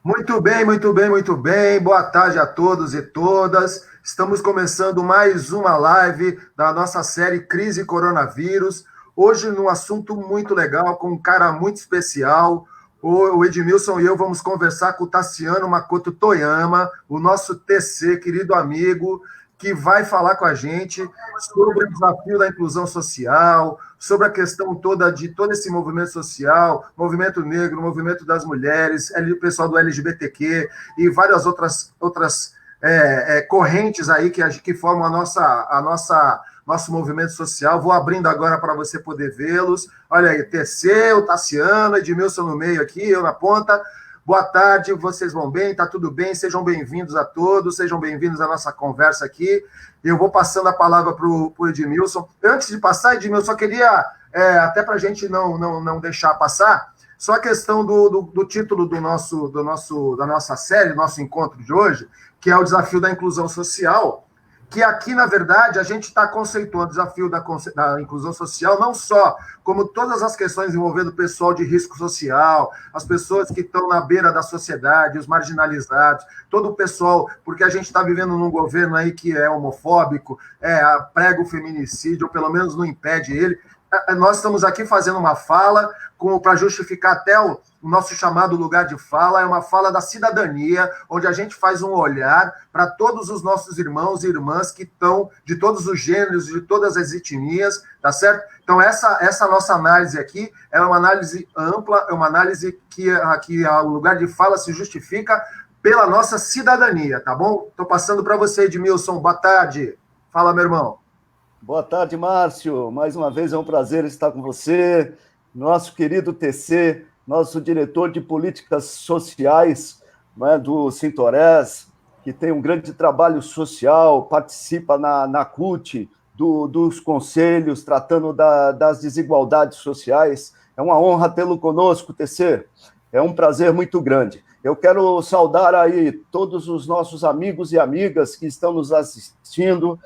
Muito bem, muito bem, muito bem. Boa tarde a todos e todas. Estamos começando mais uma live da nossa série Crise Coronavírus. Hoje, num assunto muito legal, com um cara muito especial. O Edmilson e eu vamos conversar com o Tassiano Makoto Toyama, o nosso TC, querido amigo, que vai falar com a gente sobre o desafio da inclusão social, sobre a questão toda de todo esse movimento social, movimento negro, movimento das mulheres, o pessoal do LGBTQ e várias outras correntes aí que formam nosso movimento social. Vou abrindo agora para você poder vê-los. Olha aí, TC, o Tassiano, Edmilson no meio aqui, eu na ponta. Boa tarde, vocês vão bem? Tá tudo bem? Sejam bem-vindos a todos, sejam bem-vindos à nossa conversa aqui. Eu vou passando a palavra para o Edmilson. Antes de passar, Edmilson, só queria, até para a gente não deixar passar, só a questão do título da nossa série, do nosso encontro de hoje, que é o desafio da inclusão social, que aqui, na verdade, a gente está conceituando o desafio da inclusão social não só como todas as questões envolvendo o pessoal de risco social, as pessoas que estão na beira da sociedade, os marginalizados, todo o pessoal, porque a gente está vivendo num governo aí que é homofóbico, prega o feminicídio, ou pelo menos não impede ele. Nós estamos aqui fazendo uma fala para justificar até o nosso chamado lugar de fala, é uma fala da cidadania, onde a gente faz um olhar para todos os nossos irmãos e irmãs que estão de todos os gêneros, de todas as etnias, tá certo? Então, essa nossa análise aqui é uma análise ampla, é uma análise que o lugar de fala se justifica pela nossa cidadania, tá bom? Estou passando para você, Edmilson. Boa tarde. Fala, meu irmão. Boa tarde, Márcio. Mais uma vez é um prazer estar com você, nosso querido TC, nosso diretor de políticas sociais, né, do Sintores, que tem um grande trabalho social, participa na CUT, dos conselhos, tratando das desigualdades sociais. É uma honra tê-lo conosco, TC. É um prazer muito grande. Eu quero saudar aí todos os nossos amigos e amigas que estão nos assistindo,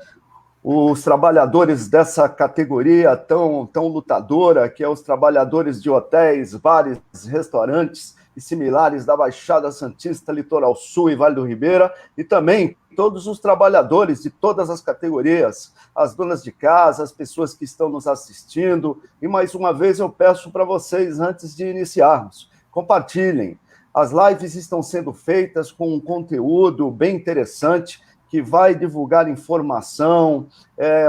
os trabalhadores dessa categoria tão lutadora, que é os trabalhadores de hotéis, bares, restaurantes e similares da Baixada Santista, Litoral Sul e Vale do Ribeira, e também todos os trabalhadores de todas as categorias, as donas de casa, as pessoas que estão nos assistindo. E mais uma vez eu peço para vocês, antes de iniciarmos, compartilhem. As lives estão sendo feitas com um conteúdo bem interessante, que vai divulgar informação,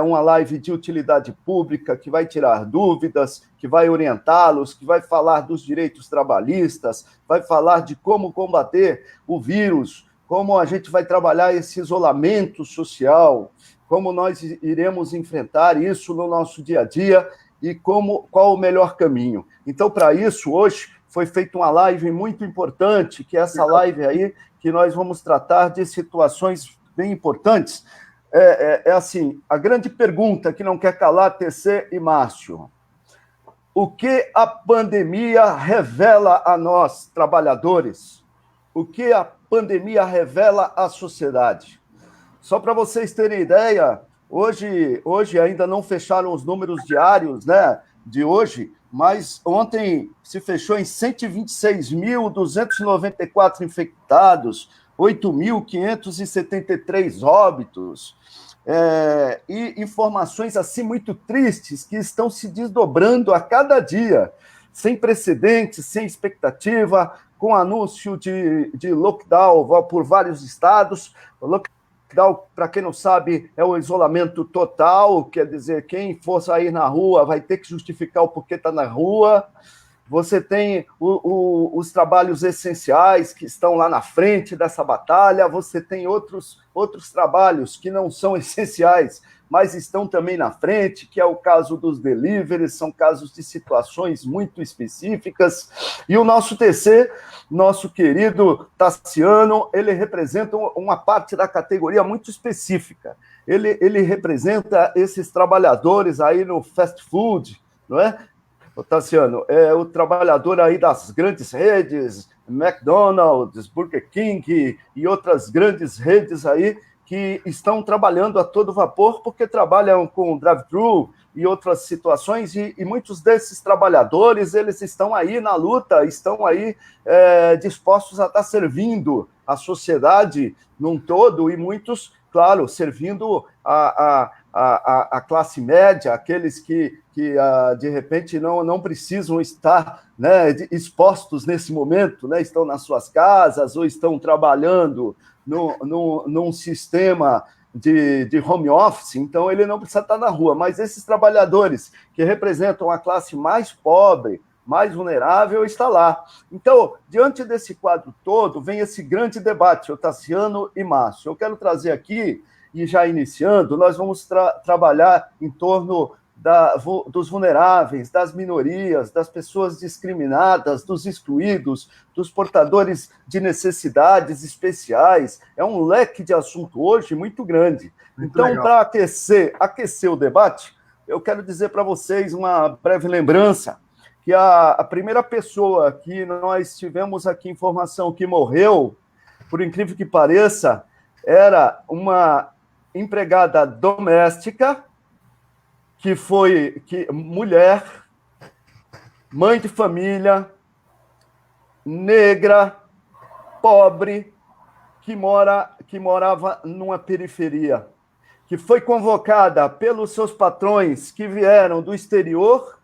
uma live de utilidade pública, que vai tirar dúvidas, que vai orientá-los, que vai falar dos direitos trabalhistas, vai falar de como combater o vírus, como a gente vai trabalhar esse isolamento social, como nós iremos enfrentar isso no nosso dia a dia e qual o melhor caminho. Então, para isso, hoje foi feita uma live muito importante, que é essa live aí, que nós vamos tratar de situações bem importantes. Assim, a grande pergunta que não quer calar, TC e Márcio: o que a pandemia revela a nós, trabalhadores? O que a pandemia revela à sociedade? Só para vocês terem ideia, hoje ainda não fecharam os números diários, né, de hoje, mas ontem se fechou em 126.294 infectados, 8.573 óbitos, e informações assim muito tristes que estão se desdobrando a cada dia, sem precedentes, sem expectativa, com anúncio de lockdown por vários estados. O lockdown, para quem não sabe, é o isolamento total, quer dizer, quem for sair na rua vai ter que justificar o porquê está na rua. Você tem os trabalhos essenciais que estão lá na frente dessa batalha, você tem outros trabalhos que não são essenciais, mas estão também na frente, que é o caso dos deliveries, são casos de situações muito específicas. E o nosso TC, nosso querido Tassiano, ele representa uma parte da categoria muito específica. Ele representa esses trabalhadores aí no fast food, não é? Tassiano, é o trabalhador aí das grandes redes, McDonald's, Burger King e outras grandes redes aí, que estão trabalhando a todo vapor, porque trabalham com drive-thru e outras situações, e muitos desses trabalhadores, eles estão aí na luta, estão aí dispostos a estar servindo a sociedade num todo, e muitos, claro, servindo a classe média, aqueles que de repente não precisam estar, né, expostos nesse momento, né, estão nas suas casas ou estão trabalhando num sistema de home office, então ele não precisa estar na rua, mas esses trabalhadores que representam a classe mais pobre, mais vulnerável, está lá. Então, diante desse quadro todo, vem esse grande debate, Tassiano e Márcio. Eu quero trazer aqui, e já iniciando, nós vamos trabalhar em torno dos vulneráveis, das minorias, das pessoas discriminadas, dos excluídos, dos portadores de necessidades especiais. É um leque de assunto hoje muito grande. Então, para aquecer o debate, eu quero dizer para vocês uma breve lembrança, que a primeira pessoa que nós tivemos aqui informação que morreu, por incrível que pareça, era uma empregada doméstica, mulher, mãe de família, negra, pobre, que morava numa periferia, que foi convocada pelos seus patrões que vieram do exterior,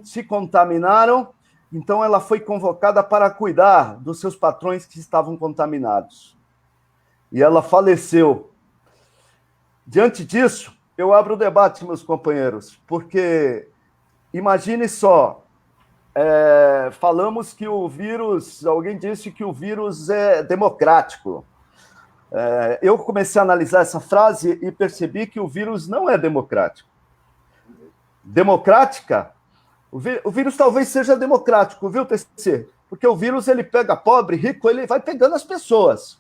se contaminaram, então ela foi convocada para cuidar dos seus patrões que estavam contaminados. E ela faleceu. Diante disso, eu abro o debate, meus companheiros, porque imagine só, falamos que o vírus, alguém disse que o vírus é democrático. Eu comecei a analisar essa frase e percebi que o vírus não é democrático. Democrática? O vírus talvez seja democrático, viu, TC? Porque o vírus, ele pega pobre, rico, ele vai pegando as pessoas.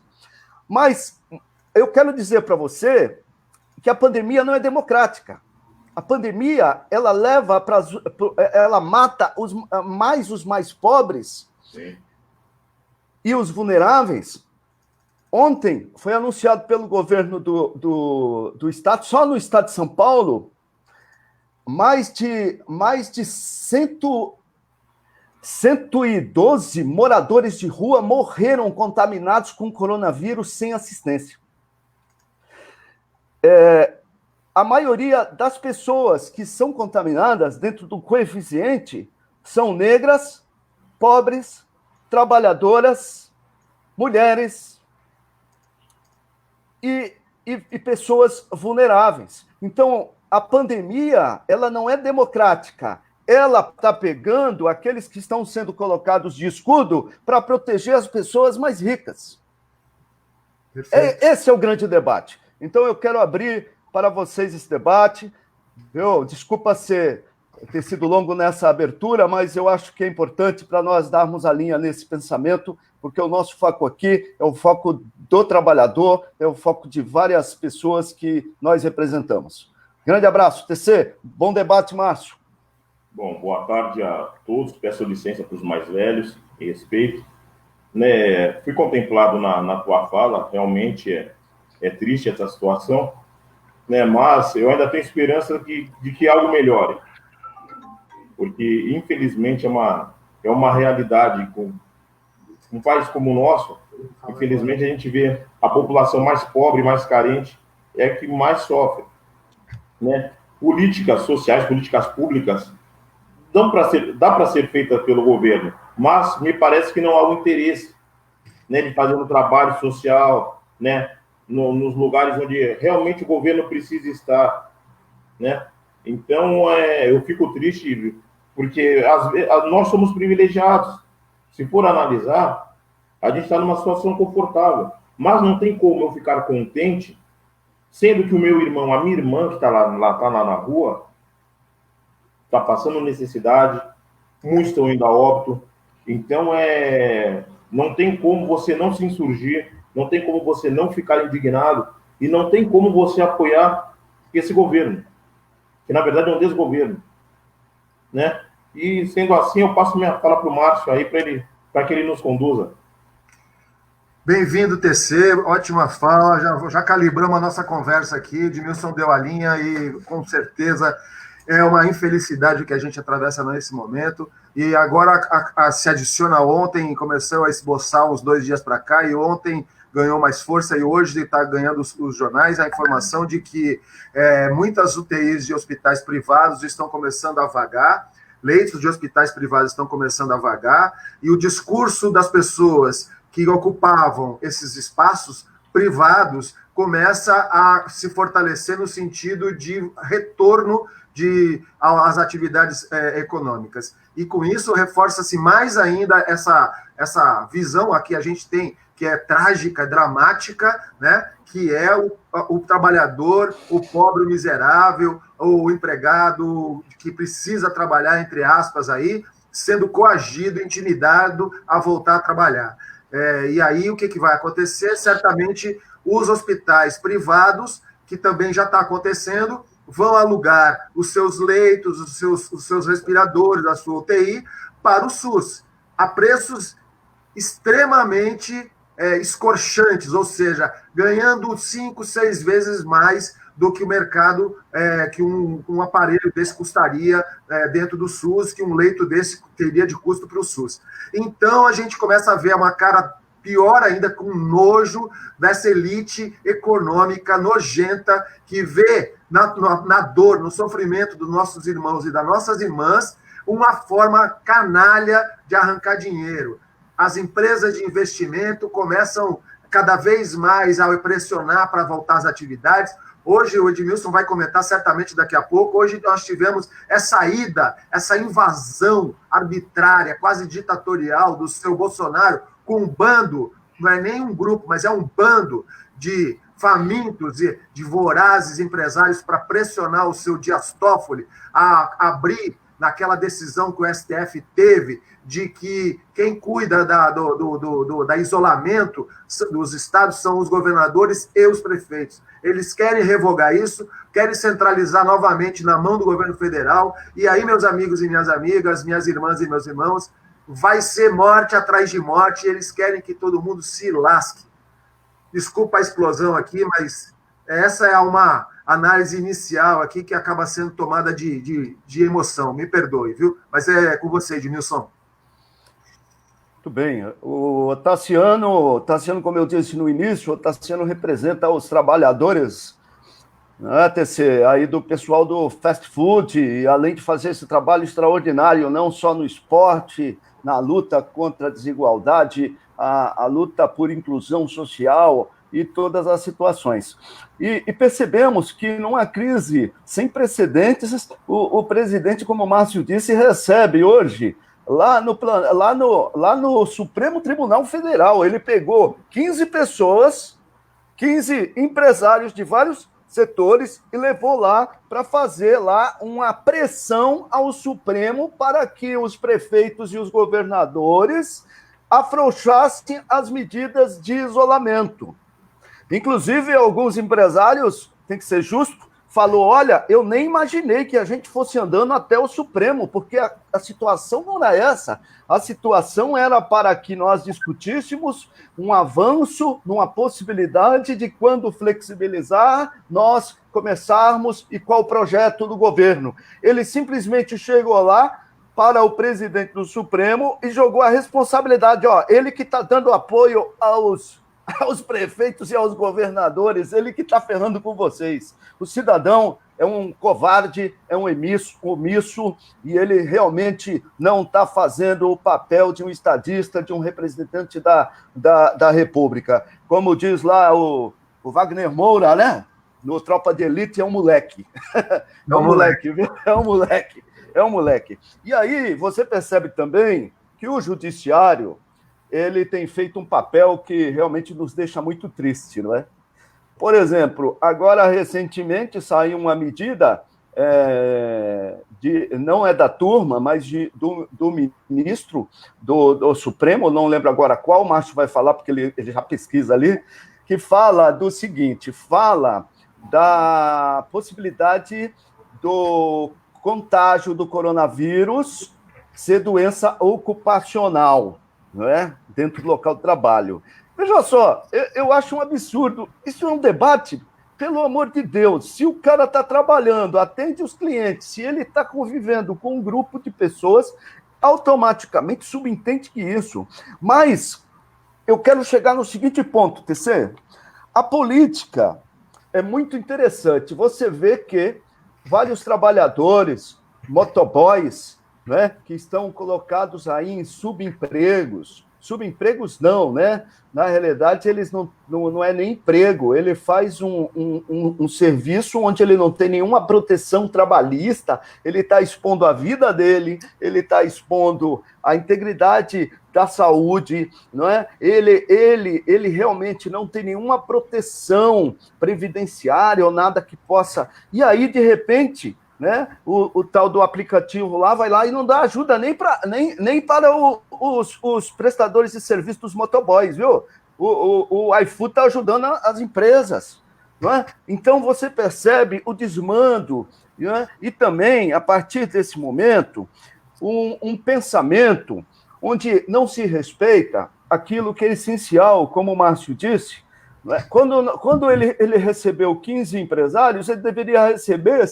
Mas eu quero dizer para você que a pandemia não é democrática. A pandemia, ela mata os mais pobres. Sim. E os vulneráveis. Ontem foi anunciado pelo governo do estado, só no estado de São Paulo, mais de 112 moradores de rua morreram contaminados com coronavírus sem assistência. A maioria das pessoas que são contaminadas dentro do coeficiente são negras, pobres, trabalhadoras, mulheres e pessoas vulneráveis. Então, a pandemia, ela não é democrática. Ela está pegando aqueles que estão sendo colocados de escudo para proteger as pessoas mais ricas. Esse é o grande debate. Então, eu quero abrir para vocês esse debate. Desculpa ter sido longo nessa abertura, mas eu acho que é importante para nós darmos a linha nesse pensamento, porque o nosso foco aqui é o foco do trabalhador, é o foco de várias pessoas que nós representamos. Grande abraço, TC. Bom debate, Márcio. Bom, boa tarde a todos. Peço licença para os mais velhos, em respeito. Fui contemplado na tua fala, realmente é triste essa situação, mas eu ainda tenho esperança de que algo melhore, porque, infelizmente, é uma realidade com um país como o nosso. Infelizmente, a gente vê a população mais pobre, mais carente, é a que mais sofre. Políticas sociais, políticas públicas, dá para ser feita pelo governo, mas me parece que não há o interesse, de fazer um trabalho social, nos lugares onde realmente o governo precisa estar, Então, eu fico triste, porque nós somos privilegiados. Se for analisar, a gente está numa situação confortável, mas não tem como eu ficar contente, sendo que o meu irmão, a minha irmã, que está lá na rua, está passando necessidade, muitos estão indo a óbito. Então, não tem como você não se insurgir, não tem como você não ficar indignado e não tem como você apoiar esse governo, que na verdade é um desgoverno, E sendo assim, eu passo minha fala para o Márcio aí para que ele nos conduza. Bem-vindo, TC, ótima fala, já calibramos a nossa conversa aqui, Edmilson deu a linha e, com certeza, é uma infelicidade que a gente atravessa nesse momento, e agora se adiciona ontem, começou a esboçar uns 2 dias para cá, e ontem ganhou mais força, e hoje está ganhando os jornais a informação de que muitas UTIs de hospitais privados estão começando a vagar, leitos de hospitais privados estão começando a vagar, e o discurso das pessoas que ocupavam esses espaços privados começa a se fortalecer no sentido de retorno às atividades econômicas. E com isso reforça-se mais ainda essa visão aqui a gente tem, que é trágica, dramática, né? Que é o trabalhador, o pobre, o miserável, o empregado que precisa trabalhar, entre aspas, aí, sendo coagido, intimidado a voltar a trabalhar. E aí o que vai acontecer? Certamente os hospitais privados, que também já está acontecendo, vão alugar os seus leitos, os seus respiradores, a sua UTI, para o SUS, a preços extremamente escorchantes, ou seja, ganhando 5, 6 vezes mais do que o mercado, que um aparelho desse custaria dentro do SUS, que um leito desse teria de custo para o SUS. Então, a gente começa a ver uma cara pior ainda, com nojo dessa elite econômica nojenta que vê na dor, no sofrimento dos nossos irmãos e das nossas irmãs, uma forma canalha de arrancar dinheiro. As empresas de investimento começam cada vez mais a pressionar para voltar às atividades. Hoje, o Edmilson vai comentar certamente daqui a pouco, hoje nós tivemos essa invasão arbitrária, quase ditatorial do seu Bolsonaro, com um bando, não é nem um grupo, mas é um bando de famintos e de vorazes empresários para pressionar o seu Dias Toffoli a abrir naquela decisão que o STF teve de que quem cuida da isolamento dos estados são os governadores e os prefeitos. Eles querem revogar isso, querem centralizar novamente na mão do governo federal, e aí, meus amigos e minhas amigas, minhas irmãs e meus irmãos, vai ser morte atrás de morte, e eles querem que todo mundo se lasque. Desculpa a explosão aqui, mas essa é uma análise inicial aqui que acaba sendo tomada de emoção. Me perdoe, viu? Mas é com você, Edmilson. Muito bem. O Tassiano, como eu disse no início, o Tassiano representa os trabalhadores, né, TC, aí do pessoal do fast food, e além de fazer esse trabalho extraordinário, não só no esporte, na luta contra a desigualdade, a luta por inclusão social e todas as situações. E percebemos que numa crise sem precedentes, o presidente, como o Márcio disse, recebe hoje, lá no Supremo Tribunal Federal, ele pegou 15 pessoas, 15 empresários de vários setores e levou lá para fazer lá uma pressão ao Supremo para que os prefeitos e os governadores afrouxassem as medidas de isolamento. Inclusive, alguns empresários, tem que ser justo, falou, olha, eu nem imaginei que a gente fosse andando até o Supremo, porque a situação não era essa. A situação era para que nós discutíssemos um avanço numa possibilidade de, quando flexibilizar, nós começarmos e qual o projeto do governo. Ele simplesmente chegou lá para o presidente do Supremo e jogou a responsabilidade, ele que está dando apoio aos prefeitos e aos governadores, ele que está ferrando com vocês. O cidadão é um covarde, é um omisso, e ele realmente não está fazendo o papel de um estadista, de um representante da República. Como diz lá o Wagner Moura, né? No Tropa de Elite, é um moleque. É um moleque, viu? É um moleque. E aí, você percebe também que o judiciário, ele tem feito um papel que realmente nos deixa muito triste, não é? Por exemplo, agora, recentemente, saiu uma medida, não é da turma, mas do ministro do Supremo, não lembro agora qual, o Márcio vai falar, porque ele já pesquisa ali, que fala do seguinte, fala da possibilidade do contágio do coronavírus ser doença ocupacional, não é? Dentro do local de trabalho. Veja só, eu acho um absurdo. Isso é um debate, pelo amor de Deus. Se o cara está trabalhando, atende os clientes, se ele está convivendo com um grupo de pessoas, automaticamente subentende que isso. Mas eu quero chegar no seguinte ponto, TC. A política é muito interessante. Você vê que vários trabalhadores, motoboys, né, que estão colocados aí em subempregos não, né? Na realidade, eles não é nem emprego, ele faz um serviço onde ele não tem nenhuma proteção trabalhista, ele está expondo a vida dele, ele está expondo a integridade da saúde, não é? Ele realmente não tem nenhuma proteção previdenciária ou nada que possa... E aí, de repente... Né? O tal do aplicativo lá vai lá e não dá ajuda nem para os prestadores de serviço dos motoboys, viu? O iFood está ajudando as empresas. Não é? Então você percebe o desmando, né? E também, a partir desse momento, um pensamento onde não se respeita aquilo que é essencial, como o Márcio disse. Quando ele recebeu 15 empresários, ele deveria receber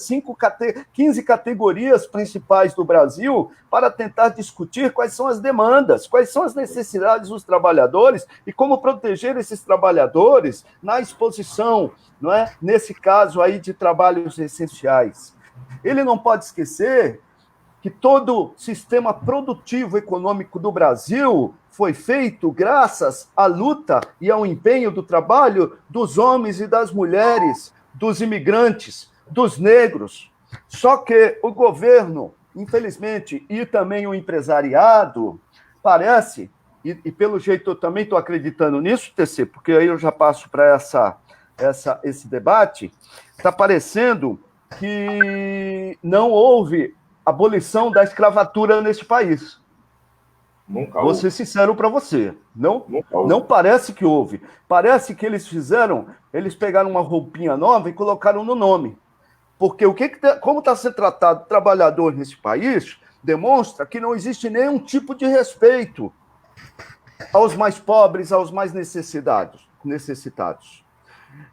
15 categorias principais do Brasil para tentar discutir quais são as demandas, quais são as necessidades dos trabalhadores e como proteger esses trabalhadores na exposição, não é? Nesse caso aí de trabalhos essenciais. Ele não pode esquecer que todo o sistema produtivo econômico do Brasil foi feito graças à luta e ao empenho do trabalho dos homens e das mulheres, dos imigrantes, dos negros. Só que o governo, infelizmente, e também o empresariado, parece, e pelo jeito eu também estou acreditando nisso, TC, porque aí eu já passo para esse debate, está parecendo que não houve abolição da escravatura neste país. Nunca Vou ser sincero para você. Não parece que houve. Parece que eles pegaram uma roupinha nova e colocaram no nome. Porque como está sendo tratado o trabalhador nesse país, demonstra que não existe nenhum tipo de respeito aos mais pobres, aos mais necessitados.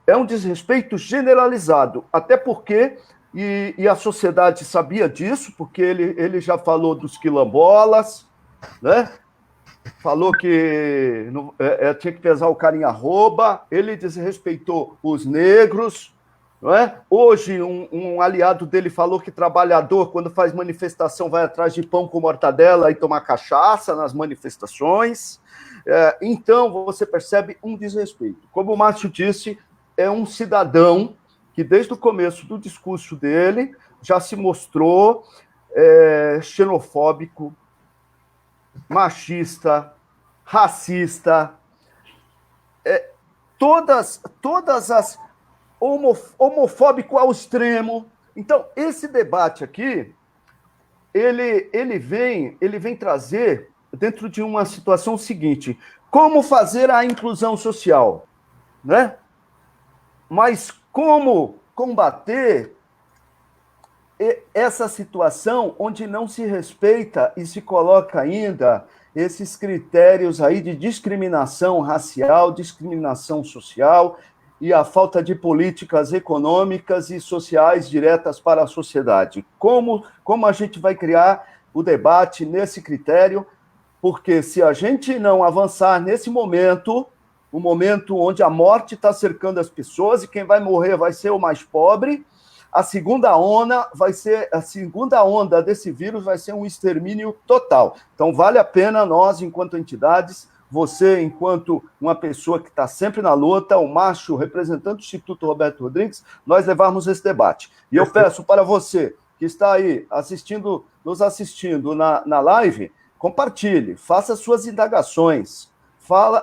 É um desrespeito generalizado, até porque... E a sociedade sabia disso, porque ele já falou dos quilombolas, né? Falou que tinha que pesar o cara em arroba, ele desrespeitou os negros, não é? Hoje, um aliado dele falou que trabalhador, quando faz manifestação, vai atrás de pão com mortadela e tomar cachaça nas manifestações. Então, você percebe um desrespeito. Como o Márcio disse, é um cidadão que desde o começo do discurso dele já se mostrou xenofóbico, machista, racista, todas as homofóbico ao extremo. Então, esse debate aqui, ele vem trazer, dentro de uma situação seguinte, como fazer a inclusão social, né? Mas como combater essa situação onde não se respeita e se coloca ainda esses critérios aí de discriminação racial, discriminação social e a falta de políticas econômicas e sociais diretas para a sociedade? Como a gente vai criar o debate nesse critério? Porque se a gente não avançar nesse momento... o momento onde a morte está cercando as pessoas e quem vai morrer vai ser o mais pobre, a segunda onda desse vírus vai ser um extermínio total. Então, vale a pena nós, enquanto entidades, você, enquanto uma pessoa que está sempre na luta, o Márcio, representante do Instituto Roberto Rodrigues, nós levarmos esse debate. E eu peço para você, que está aí nos assistindo na live, compartilhe, faça suas indagações,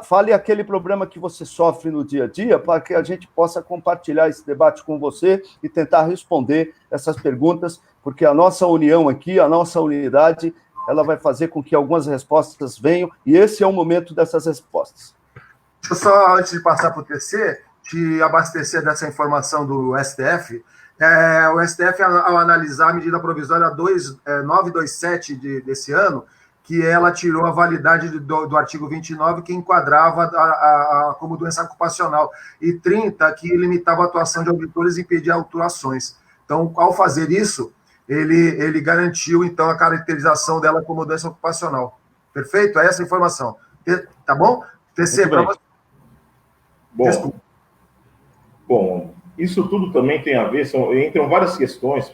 fale aquele problema que você sofre no dia a dia, para que a gente possa compartilhar esse debate com você e tentar responder essas perguntas, porque a nossa união aqui, a nossa unidade, ela vai fazer com que algumas respostas venham, e esse é o momento dessas respostas. Deixa eu só, antes de passar para o TC, te abastecer dessa informação do STF. O STF, ao analisar a medida provisória 927 desse ano, que ela tirou a validade do artigo 29, que enquadrava como doença ocupacional, e 30, que limitava a atuação de auditores e impedia autuações. Então, ao fazer isso, ele garantiu, então, a caracterização dela como doença ocupacional. Perfeito? É essa a informação. Tá bom? TC, para você. Bom, isso tudo também tem a ver, entram várias questões,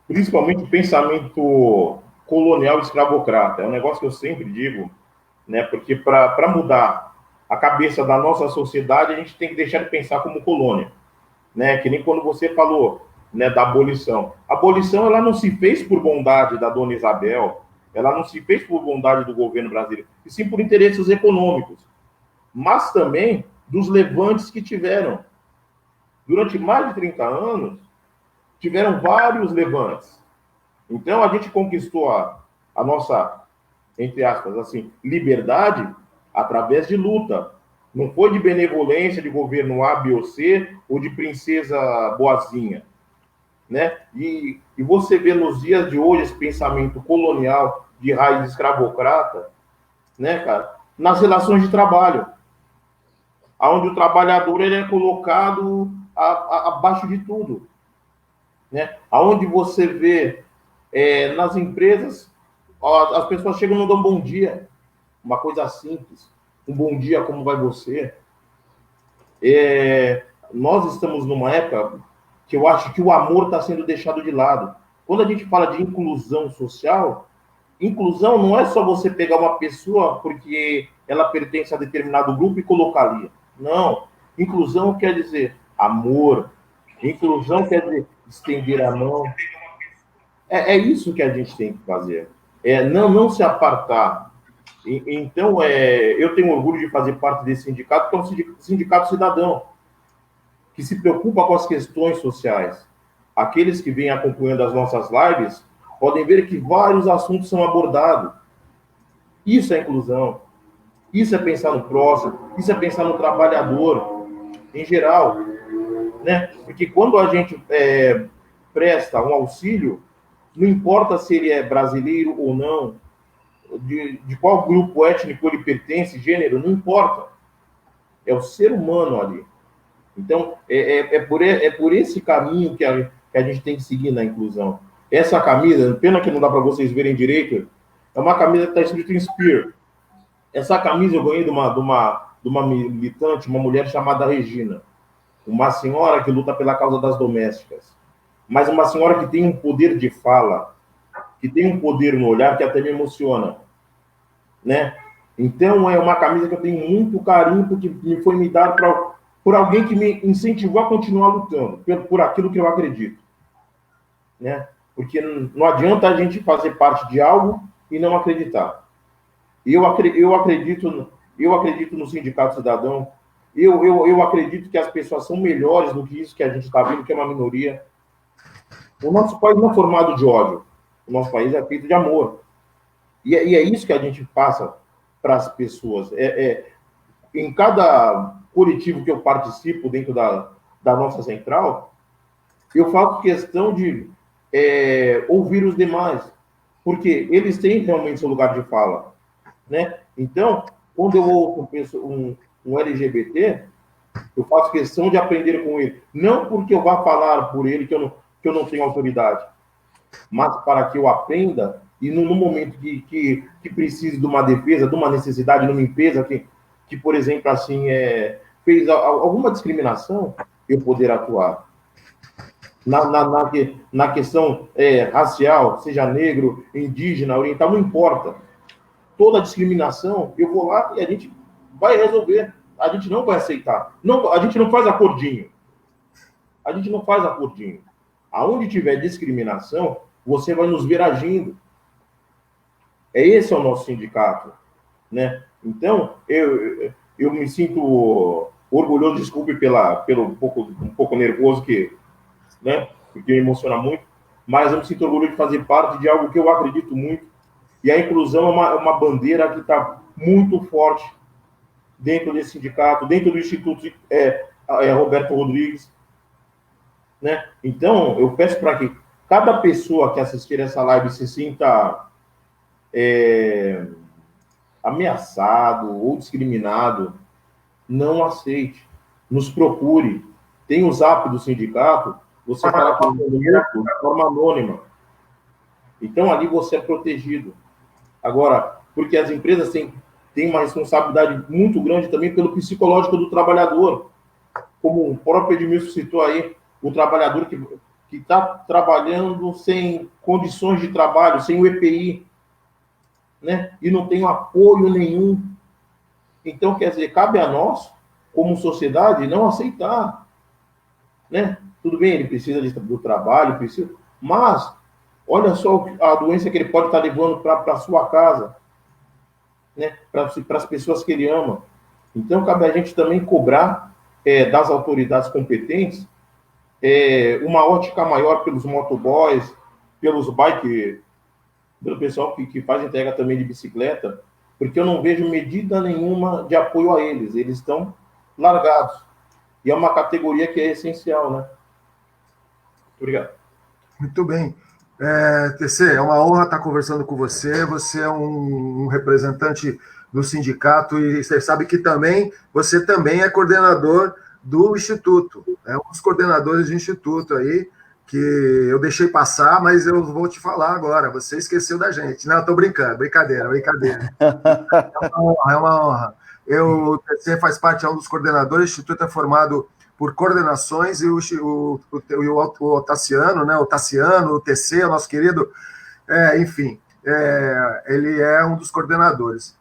principalmente o pensamento colonial escravocrata. É um negócio que eu sempre digo, né? Porque para mudar a cabeça da nossa sociedade, a gente tem que deixar de pensar como colônia, né? Que nem quando você falou, né, da abolição. A abolição, ela não se fez por bondade da dona Isabel, ela não se fez por bondade do governo brasileiro, e sim por interesses econômicos, mas também dos levantes que tiveram. Durante mais de 30 anos, tiveram vários levantes. Então, a gente conquistou a nossa, entre aspas, assim, liberdade através de luta. Não foi de benevolência de governo A, B ou C, ou de princesa boazinha, né? E você vê nos dias de hoje esse pensamento colonial de raiz escravocrata, né, cara, nas relações de trabalho, onde o trabalhador ele é colocado abaixo de tudo, né? Aonde você vê nas empresas as pessoas chegam e não dão bom dia, uma coisa simples, um bom dia, como vai você? Nós estamos numa época que eu acho que o amor está sendo deixado de lado. Quando a gente fala de inclusão social, inclusão não é só você pegar uma pessoa porque ela pertence a determinado grupo e colocar ali. Não. Inclusão quer dizer amor. Inclusão quer dizer estender a mão. É isso que a gente tem que fazer. Não se apartar. Então, eu tenho orgulho de fazer parte desse sindicato, que é um sindicato cidadão, que se preocupa com as questões sociais. Aqueles que vêm acompanhando as nossas lives podem ver que vários assuntos são abordados. Isso é inclusão. Isso é pensar no próximo. Isso é pensar no trabalhador, em geral, né? Porque quando a gente presta um auxílio, não importa se ele é brasileiro ou não, de qual grupo étnico ele pertence, gênero, não importa. É o ser humano ali. Então, é por esse caminho que a gente tem que seguir na inclusão. Essa camisa, pena que não dá para vocês verem direito, é uma camisa que está escrito Inspire. Essa camisa eu ganhei de uma militante, uma mulher chamada Regina, uma senhora que luta pela causa das domésticas, mas uma senhora que tem um poder de fala, que tem um poder no olhar que até me emociona, né? Então, é uma camisa que eu tenho muito carinho, porque me foi me dado por alguém que me incentivou a continuar lutando, por aquilo que eu acredito, né? Porque não adianta a gente fazer parte de algo e não acreditar. Eu acredito no Sindicato Cidadão, eu acredito que as pessoas são melhores do que isso que a gente está vendo, que é uma minoria. O nosso país não é formado de ódio, o nosso país é feito de amor. E é isso que a gente passa para as pessoas. Em cada coletivo que eu participo dentro da nossa central, eu faço questão de ouvir os demais, porque eles têm realmente seu lugar de fala, né? Então, quando eu ouço um LGBT, eu faço questão de aprender com ele, não porque eu vá falar por ele que eu não tenho autoridade, mas para que eu aprenda e no momento que precise de uma defesa, de uma necessidade, de uma empresa que por exemplo, assim, fez alguma discriminação, eu poder atuar. Na questão racial, seja negro, indígena, oriental, não importa. Toda discriminação, eu vou lá e a gente vai resolver. A gente não vai aceitar. Não, a gente não faz acordinho. A gente não faz acordinho. Aonde tiver discriminação, você vai nos ver agindo. Esse é o nosso sindicato, né? Então, eu me sinto orgulhoso, desculpe pelo um pouco nervoso né? Porque me emociona muito, mas eu me sinto orgulhoso de fazer parte de algo que eu acredito muito, e a inclusão é uma bandeira que está muito forte dentro desse sindicato, dentro do Instituto Roberto Rodrigues, né? Então, eu peço para que cada pessoa que assistir essa live se sinta ameaçado ou discriminado, não aceite. Nos procure. Tem o Zap do sindicato, você fala com o grupo de forma anônima. Então, ali você é protegido. Agora, porque as empresas têm uma responsabilidade muito grande também pelo psicológico do trabalhador. Como o próprio Edmilson citou aí, o trabalhador que está trabalhando sem condições de trabalho, sem o EPI, né? E não tem apoio nenhum. Então, quer dizer, cabe a nós, como sociedade, não aceitar. Né? Tudo bem, ele precisa do trabalho, mas olha só a doença que ele pode estar levando para a sua casa, né? Para as pessoas que ele ama. Então, cabe a gente também cobrar das autoridades competentes uma ótica maior pelos motoboys, pelo pessoal que faz entrega também de bicicleta, porque eu não vejo medida nenhuma de apoio a eles. Eles estão largados. E é uma categoria que é essencial, né? Obrigado. Muito bem. TC, é uma honra estar conversando com você. Você é um representante do sindicato e você sabe que você também é coordenador do Instituto. É um dos coordenadores do Instituto aí, que eu deixei passar, mas eu vou te falar agora. Você esqueceu da gente. Não, estou brincando. Brincadeira. É uma honra. O TC faz parte, é um dos coordenadores. O Instituto é formado por coordenações e o Tassiano, né? O Tassiano, o TC, o nosso querido, enfim, ele é um dos coordenadores.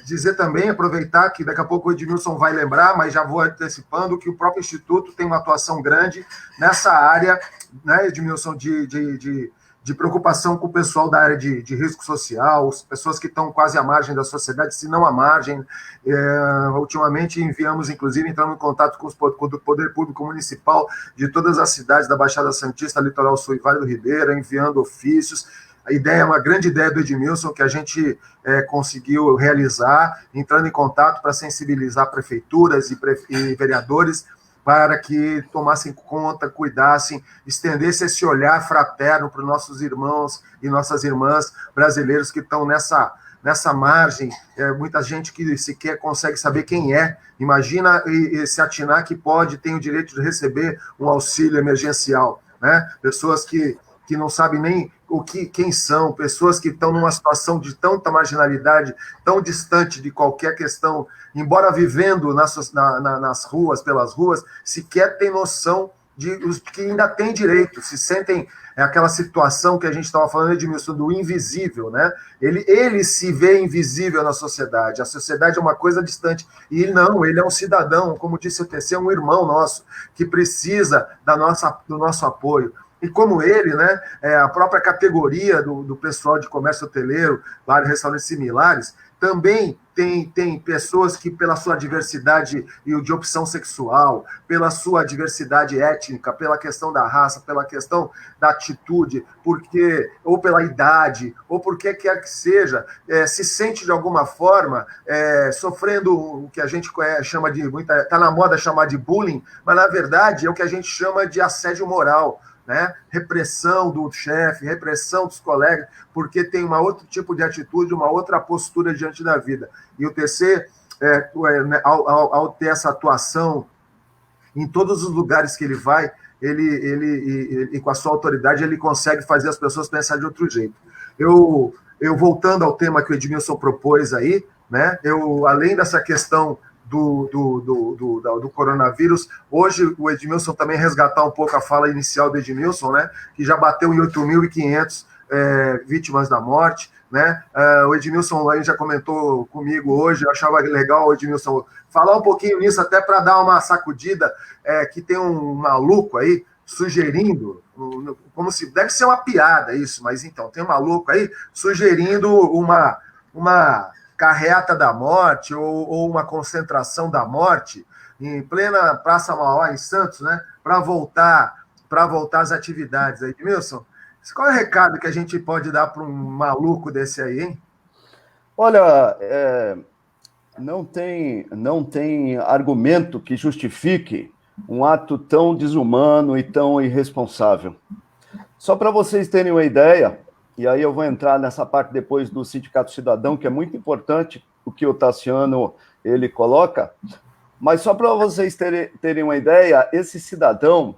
Dizer também, aproveitar que daqui a pouco o Edmilson vai lembrar, mas já vou antecipando que o próprio Instituto tem uma atuação grande nessa área, né, Edmilson, de preocupação com o pessoal da área de risco social, as pessoas que estão quase à margem da sociedade, se não à margem. Ultimamente entramos em contato com o Poder Público Municipal de todas as cidades da Baixada Santista, Litoral Sul e Vale do Ribeira, enviando ofícios. A ideia é uma grande ideia do Edmilson, que a gente conseguiu realizar, entrando em contato para sensibilizar prefeituras e vereadores para que tomassem conta, cuidassem, estendessem esse olhar fraterno para os nossos irmãos e nossas irmãs brasileiros que estão nessa margem. Muita gente que sequer consegue saber quem é. Imagina e se atinar que tem o direito de receber um auxílio emergencial, né? Pessoas que não sabem nem quem são, pessoas que estão numa situação de tanta marginalidade, tão distante de qualquer questão, embora vivendo nas ruas, pelas ruas, sequer tem noção de os que ainda têm direito, se sentem aquela situação que a gente estava falando, Edmilson, do invisível, né? Ele se vê invisível na sociedade, a sociedade é uma coisa distante, e ele é um cidadão, como disse o TC, é um irmão nosso, que precisa do nosso apoio. E como ele, né, a própria categoria do pessoal de comércio hoteleiro, lá de restaurantes similares, também tem pessoas que, pela sua diversidade e de opção sexual, pela sua diversidade étnica, pela questão da raça, pela questão da atitude, ou pela idade, ou por que quer que seja, se sente de alguma forma sofrendo o que a gente chama de, está na moda chamar de bullying, mas na verdade é o que a gente chama de assédio moral. Né? Repressão do chefe, repressão dos colegas, porque tem um outro tipo de atitude, uma outra postura diante da vida. E o TC, ao ter essa atuação em todos os lugares que ele vai, ele com a sua autoridade, ele consegue fazer as pessoas pensar de outro jeito. Eu voltando ao tema que o Edmilson propôs aí, né? Além dessa questão do coronavírus. Hoje, o Edmilson também resgatar um pouco a fala inicial do Edmilson, né, que já bateu em 8.500 vítimas da morte. Né? O Edmilson aí já comentou comigo hoje, eu achava legal o Edmilson falar um pouquinho nisso, até para dar uma sacudida, que tem um maluco aí sugerindo, como se deve ser uma piada isso, mas então, tem um maluco aí sugerindo uma carreata da morte ou uma concentração da morte em plena Praça Mauá, em Santos, né, para voltar às atividades. Aí, Edmilson, qual é o recado que a gente pode dar para um maluco desse aí, hein? Olha, não tem argumento que justifique um ato tão desumano e tão irresponsável. Só para vocês terem uma ideia, e aí eu vou entrar nessa parte depois do Sindicato Cidadão, que é muito importante o que o Tassiano ele coloca, mas só para vocês terem uma ideia, esse cidadão,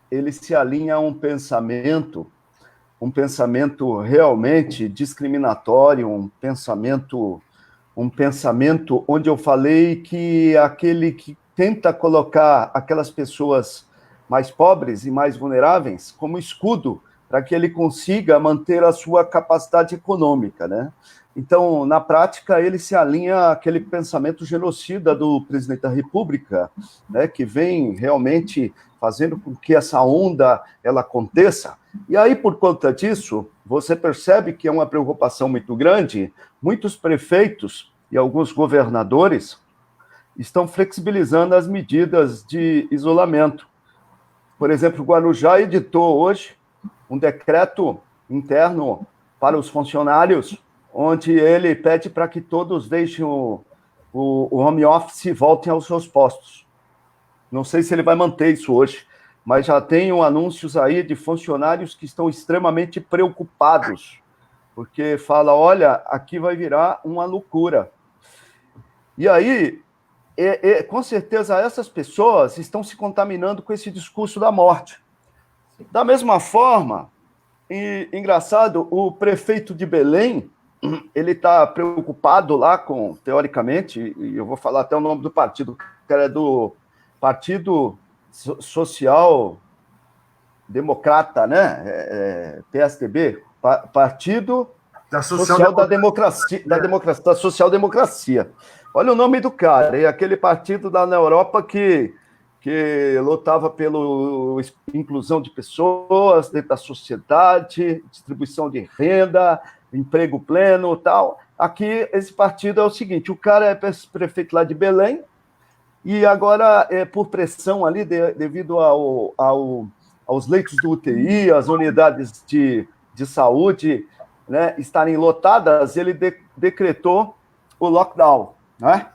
ele se alinha a um pensamento realmente discriminatório, um pensamento onde eu falei que aquele que tenta colocar aquelas pessoas mais pobres e mais vulneráveis como escudo para que ele consiga manter a sua capacidade econômica, né? Então, na prática, ele se alinha àquele pensamento genocida do presidente da República, né, que vem realmente fazendo com que essa onda ela aconteça. E aí, por conta disso, você percebe que é uma preocupação muito grande. Muitos prefeitos e alguns governadores estão flexibilizando as medidas de isolamento. Por exemplo, o Guarujá editou hoje um decreto interno para os funcionários, onde ele pede para que todos deixem o home office e voltem aos seus postos. Não sei se ele vai manter isso hoje, mas já tenho anúncios aí de funcionários que estão extremamente preocupados, porque fala, olha, aqui vai virar uma loucura. E aí, com certeza, essas pessoas estão se contaminando com esse discurso da morte. Da mesma forma, e engraçado, o prefeito de Belém, ele está preocupado lá com, teoricamente, e eu vou falar até o nome do partido, que é do Partido Social Democrata, né? PSDB, Partido Social da Democracia, da Social-Democracia. Olha o nome do cara, é aquele partido lá na Europa que lutava pela inclusão de pessoas dentro da sociedade, distribuição de renda, emprego pleno e tal. Aqui, esse partido é o seguinte, o cara é prefeito lá de Belém, e agora, por pressão ali, devido aos leitos do UTI, as unidades de saúde, né, estarem lotadas, ele decretou o lockdown, né?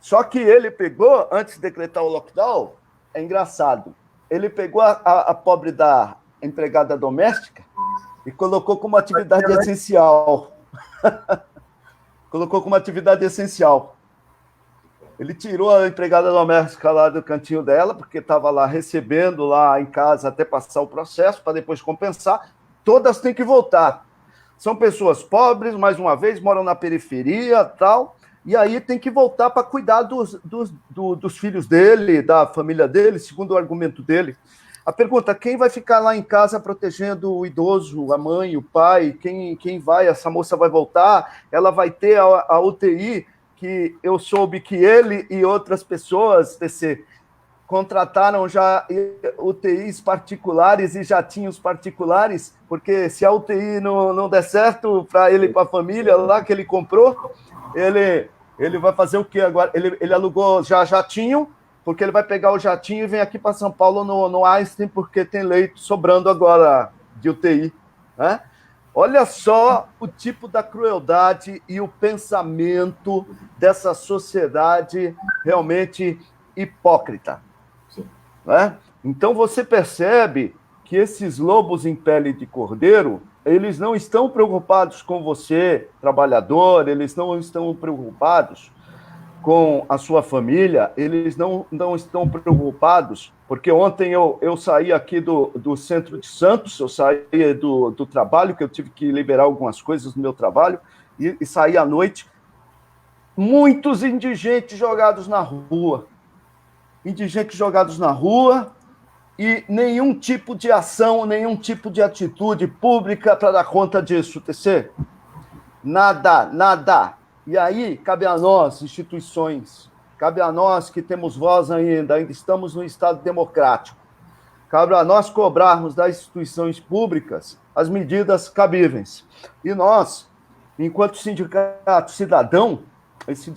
Só que ele pegou, antes de decretar o lockdown, é engraçado, ele pegou a pobre da empregada doméstica e colocou como atividade essencial. Colocou como atividade essencial. Ele tirou a empregada doméstica lá do cantinho dela, porque estava lá recebendo lá em casa até passar o processo, para depois compensar. Todas têm que voltar. São pessoas pobres, mais uma vez, moram na periferia e tal, e aí tem que voltar para cuidar dos filhos dele, da família dele, segundo o argumento dele. A pergunta, quem vai ficar lá em casa protegendo o idoso, a mãe, o pai? Quem vai? Essa moça vai voltar? Ela vai ter a UTI, que eu soube que ele e outras pessoas, TC, contrataram já UTIs particulares e jatinhos particulares, porque se a UTI não der certo para ele e para a família lá que ele comprou, ele vai fazer o quê agora? Ele alugou já jatinho, porque ele vai pegar o jatinho e vem aqui para São Paulo no Einstein, porque tem leito sobrando agora de UTI, né? Olha só o tipo da crueldade e o pensamento dessa sociedade realmente hipócrita. Né? Então você percebe que esses lobos em pele de cordeiro, eles não estão preocupados com você, trabalhador, eles não estão preocupados com a sua família, eles não estão preocupados, porque ontem eu saí aqui do centro de Santos, eu saí do trabalho, que eu tive que liberar algumas coisas no meu trabalho, e saí à noite, muitos indigentes jogados na rua, e nenhum tipo de ação, nenhum tipo de atitude pública para dar conta disso, TC. Nada. E aí, cabe a nós, instituições, cabe a nós que temos voz ainda estamos no Estado democrático, cabe a nós cobrarmos das instituições públicas as medidas cabíveis. E nós, enquanto sindicato cidadão, esses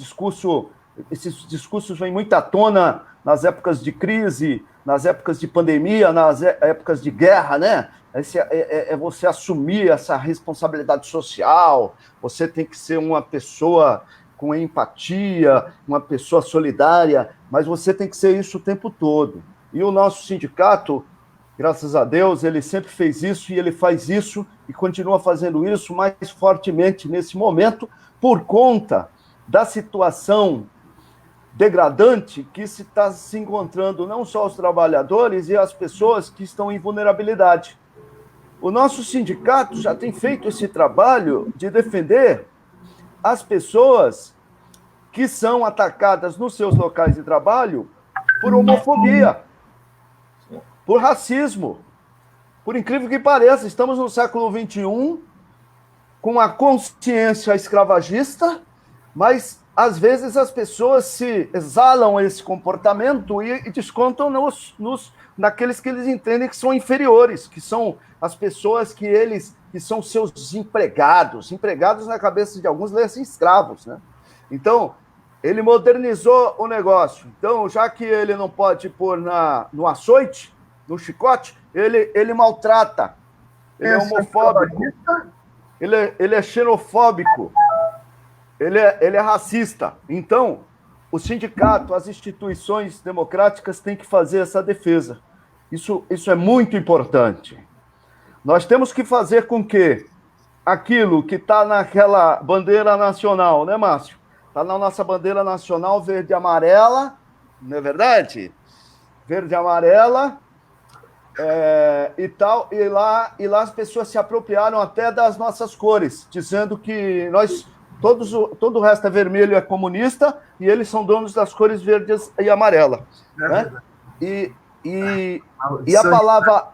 discursos vêm muito à tona nas épocas de crise, nas épocas de pandemia, nas épocas de guerra, né? É você assumir essa responsabilidade social, você tem que ser uma pessoa com empatia, uma pessoa solidária, mas você tem que ser isso o tempo todo. E o nosso sindicato, graças a Deus, ele sempre fez isso e ele faz isso e continua fazendo isso mais fortemente nesse momento, por conta da situação degradante que se está se encontrando não só os trabalhadores e as pessoas que estão em vulnerabilidade. O nosso sindicato já tem feito esse trabalho de defender as pessoas que são atacadas nos seus locais de trabalho por homofobia, por racismo. Por incrível que pareça, estamos no século XXI, com a consciência escravagista, mas às vezes as pessoas se exalam esse comportamento e descontam naqueles que eles entendem que são inferiores, que são as pessoas que são seus empregados na cabeça de alguns, lê-se escravos, né? Então, ele modernizou o negócio. Então, já que ele não pode pôr no açoite, no chicote, ele maltrata, ele é homofóbico, ele é xenofóbico, ele é racista. Então, o sindicato, as instituições democráticas têm que fazer essa defesa. Isso é muito importante. Nós temos que fazer com que aquilo que está naquela bandeira nacional, né, Márcio? Está na nossa bandeira nacional verde e amarela, não é verdade? Verde e amarela, e tal, e lá as pessoas se apropriaram até das nossas cores, dizendo que todo o resto é vermelho, é comunista, e eles são donos das cores verdes e amarela. Né? E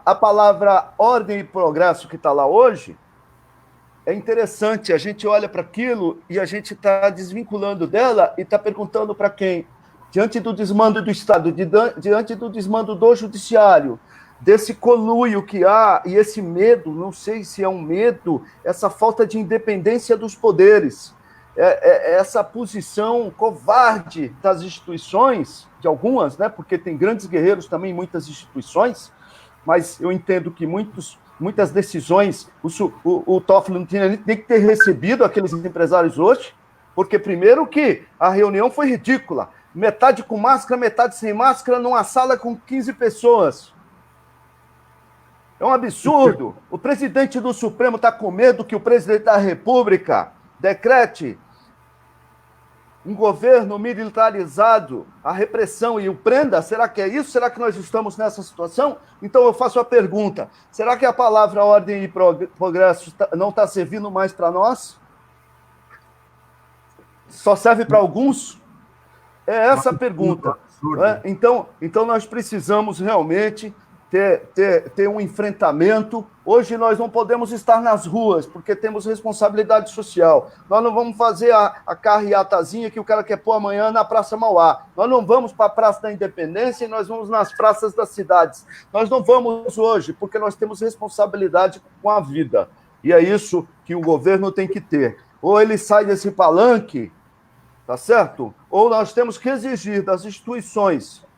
a palavra ordem e progresso que está lá hoje é interessante. A gente olha para aquilo e a gente está desvinculando dela e está perguntando para quem? Diante do desmando do Estado, diante do desmando do judiciário, desse conluio que há, e esse medo, não sei se é um medo, essa falta de independência dos poderes, essa posição covarde das instituições, de algumas, né, porque tem grandes guerreiros também em muitas instituições, mas eu entendo que muitas decisões, o Toffoli não tinha nem que ter recebido aqueles empresários hoje, porque primeiro que a reunião foi ridícula, metade com máscara, metade sem máscara, numa sala com 15 pessoas. É um absurdo. O presidente do Supremo está com medo que o presidente da República decrete um governo militarizado, a repressão e o prenda. Será que é isso? Será que nós estamos nessa situação? Então eu faço a pergunta, será que a palavra ordem e progresso não está servindo mais para nós? Só serve para alguns? É essa a pergunta. Né? Então nós precisamos realmente ter um enfrentamento. Hoje nós não podemos estar nas ruas, porque temos responsabilidade social. Nós não vamos fazer a carreatazinha que o cara quer pôr amanhã na Praça Mauá. Nós não vamos para a Praça da Independência e nós vamos nas praças das cidades. Nós não vamos hoje, porque nós temos responsabilidade com a vida. E é isso que o governo tem que ter. Ou ele sai desse palanque, tá certo? Ou nós temos que exigir das instituições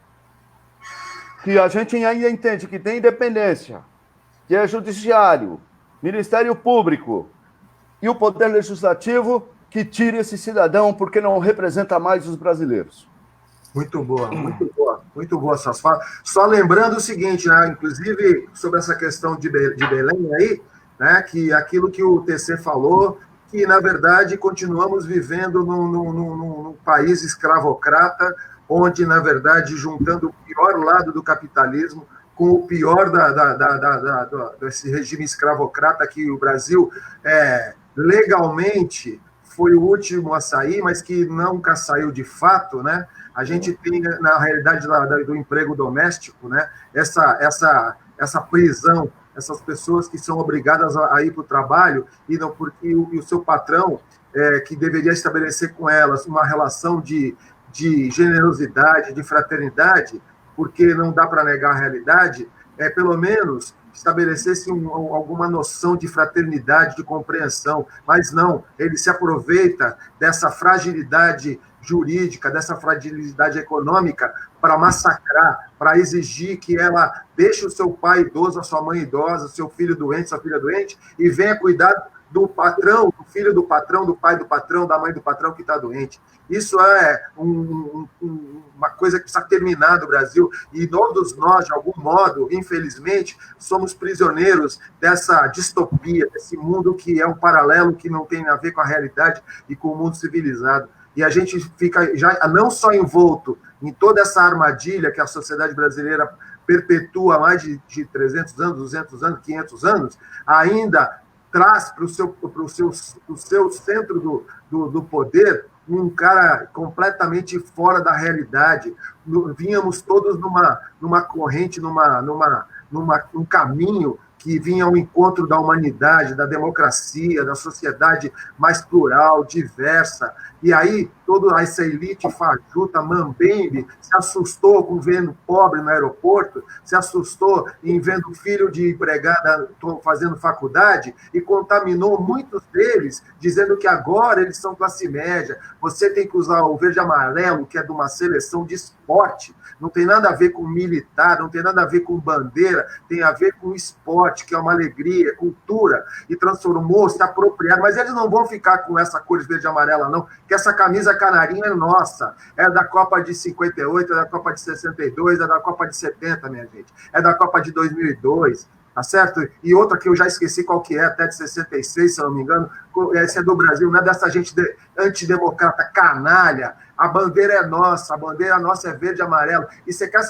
que a gente ainda entende que tem independência, que é judiciário, Ministério Público e o Poder Legislativo, que tire esse cidadão porque não representa mais os brasileiros. Muito boa, muito boa essas falas. Só lembrando o seguinte, né, inclusive sobre essa questão de Belém aí, né, que aquilo que o TC falou, que na verdade continuamos vivendo num país escravocrata, onde, na verdade, juntando o pior lado do capitalismo com o pior desse regime escravocrata que o Brasil legalmente foi o último a sair, mas que nunca saiu de fato, né? A gente tem, na realidade, do emprego doméstico, né? Essa prisão, essas pessoas que são obrigadas a ir para o trabalho e o seu patrão, que deveria estabelecer com elas uma relação de generosidade, de fraternidade, porque não dá para negar a realidade, pelo menos estabelecesse alguma noção de fraternidade, de compreensão, mas não, ele se aproveita dessa fragilidade jurídica, dessa fragilidade econômica para massacrar, para exigir que ela deixe o seu pai idoso, a sua mãe idosa, seu filho doente, sua filha doente, e venha cuidar do patrão, do filho do patrão, do pai do patrão, da mãe do patrão que está doente. Isso é uma coisa que precisa terminar do Brasil, e todos nós, de algum modo, infelizmente, somos prisioneiros dessa distopia, desse mundo que é um paralelo que não tem a ver com a realidade e com o mundo civilizado. E a gente fica já não só envolto em toda essa armadilha que a sociedade brasileira perpetua há mais de 300 anos, 200 anos, 500 anos, ainda traz para o seu centro do poder um cara completamente fora da realidade. Vínhamos todos numa corrente, num caminho que vinha ao encontro da humanidade, da democracia, da sociedade mais plural, diversa. E aí, toda essa elite fajuta, mambembe, se assustou com vendo pobre no aeroporto, se assustou em vendo filho de empregada fazendo faculdade e contaminou muitos deles, dizendo que agora eles são classe média. Você tem que usar o verde e amarelo, que é de uma seleção de esporte. Não tem nada a ver com militar, não tem nada a ver com bandeira, tem a ver com esporte, que é uma alegria, cultura, e transformou, se apropriaram. Mas eles não vão ficar com essa cor de verde e amarela, não, que essa camisa canarinha é nossa, é da Copa de 58, é da Copa de 62, é da Copa de 70, minha gente, é da Copa de 2002, tá certo? E outra que eu já esqueci qual que é, até de 66, se eu não me engano, esse é do Brasil, não é dessa gente antidemocrata, canalha. A bandeira é nossa, a bandeira nossa é verde e amarelo. E você quer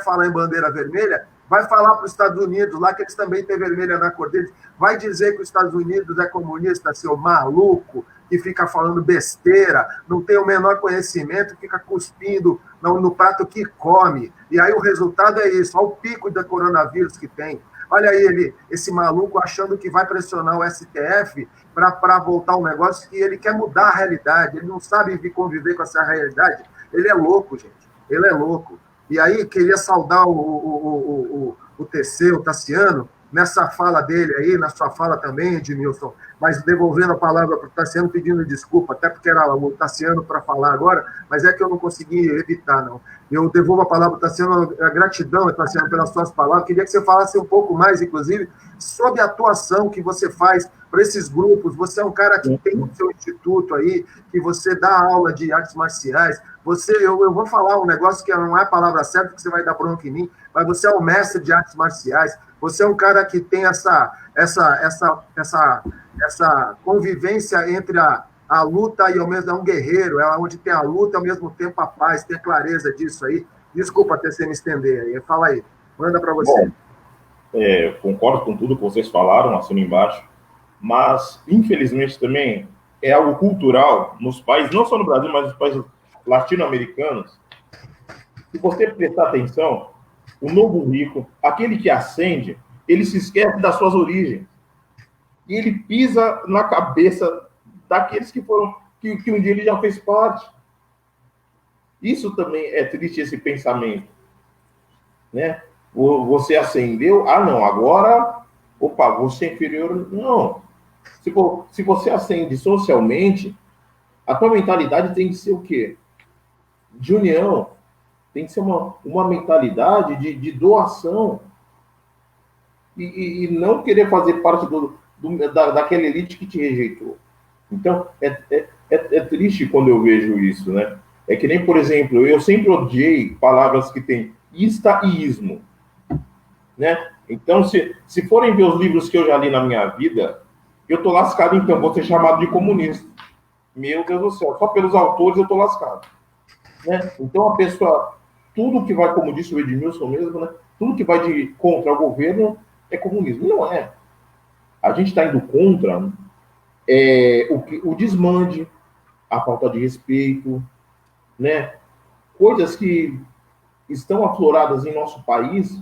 falar em bandeira vermelha? Vai falar para os Estados Unidos, lá que eles também têm vermelha na cor deles. Vai dizer que os Estados Unidos é comunista, seu maluco, que fica falando besteira, não tem o menor conhecimento, fica cuspindo no prato que come. E aí o resultado é isso, olha o pico da coronavírus que tem. Olha aí esse maluco achando que vai pressionar o STF para voltar um negócio que ele quer mudar a realidade, ele não sabe conviver com essa realidade. Ele é louco, gente, ele é louco. E aí queria saudar o TC, o Tassiano, nessa fala dele aí, na sua fala também, Edmilson, mas devolvendo a palavra para o Tassiano, pedindo desculpa, até porque era o Tassiano para falar agora, mas é que eu não consegui evitar, não. Eu devolvo a palavra para o Tassiano, a gratidão, Tassiano, pelas suas palavras. Queria que você falasse um pouco mais, inclusive, sobre a atuação que você faz para esses grupos. Você é um cara que tem o seu instituto aí, que você dá aula de artes marciais. Eu vou falar um negócio que não é a palavra certa, que você vai dar bronca em mim, mas você é um mestre de artes marciais. Você é um cara que tem essa convivência entre a luta e ao mesmo tempo é um guerreiro, é onde tem a luta e ao mesmo tempo a paz, tem a clareza disso aí. Desculpa até você me estender aí. Fala aí, manda para você. Bom, concordo com tudo que vocês falaram, assino embaixo, mas infelizmente também é algo cultural nos países, não só no Brasil, mas nos países latino-americanos. Se você prestar atenção, o novo rico, aquele que ascende, ele se esquece das suas origens. E ele pisa na cabeça daqueles que um dia ele já fez parte. Isso também é triste, esse pensamento. Né? Você ascendeu, não, agora, você é inferior. Não. Se você ascende socialmente, a tua mentalidade tem que ser o quê? De união. Tem que ser uma mentalidade de doação. E não querer fazer parte daquela elite que te rejeitou. Então, é triste quando eu vejo isso, né? É que nem, por exemplo, eu sempre odiei palavras que tem ista e ismo, né? Então, se forem ver os livros que eu já li na minha vida, eu tô lascado, então, vou ser chamado de comunista. Meu Deus do céu, só pelos autores eu tô lascado. Né? Então, a pessoa, tudo que vai, como disse o Edmilson mesmo, né? Tudo que vai contra o governo é comunismo. Não é. A gente está indo contra o desmande, a falta de respeito, né? Coisas que estão afloradas em nosso país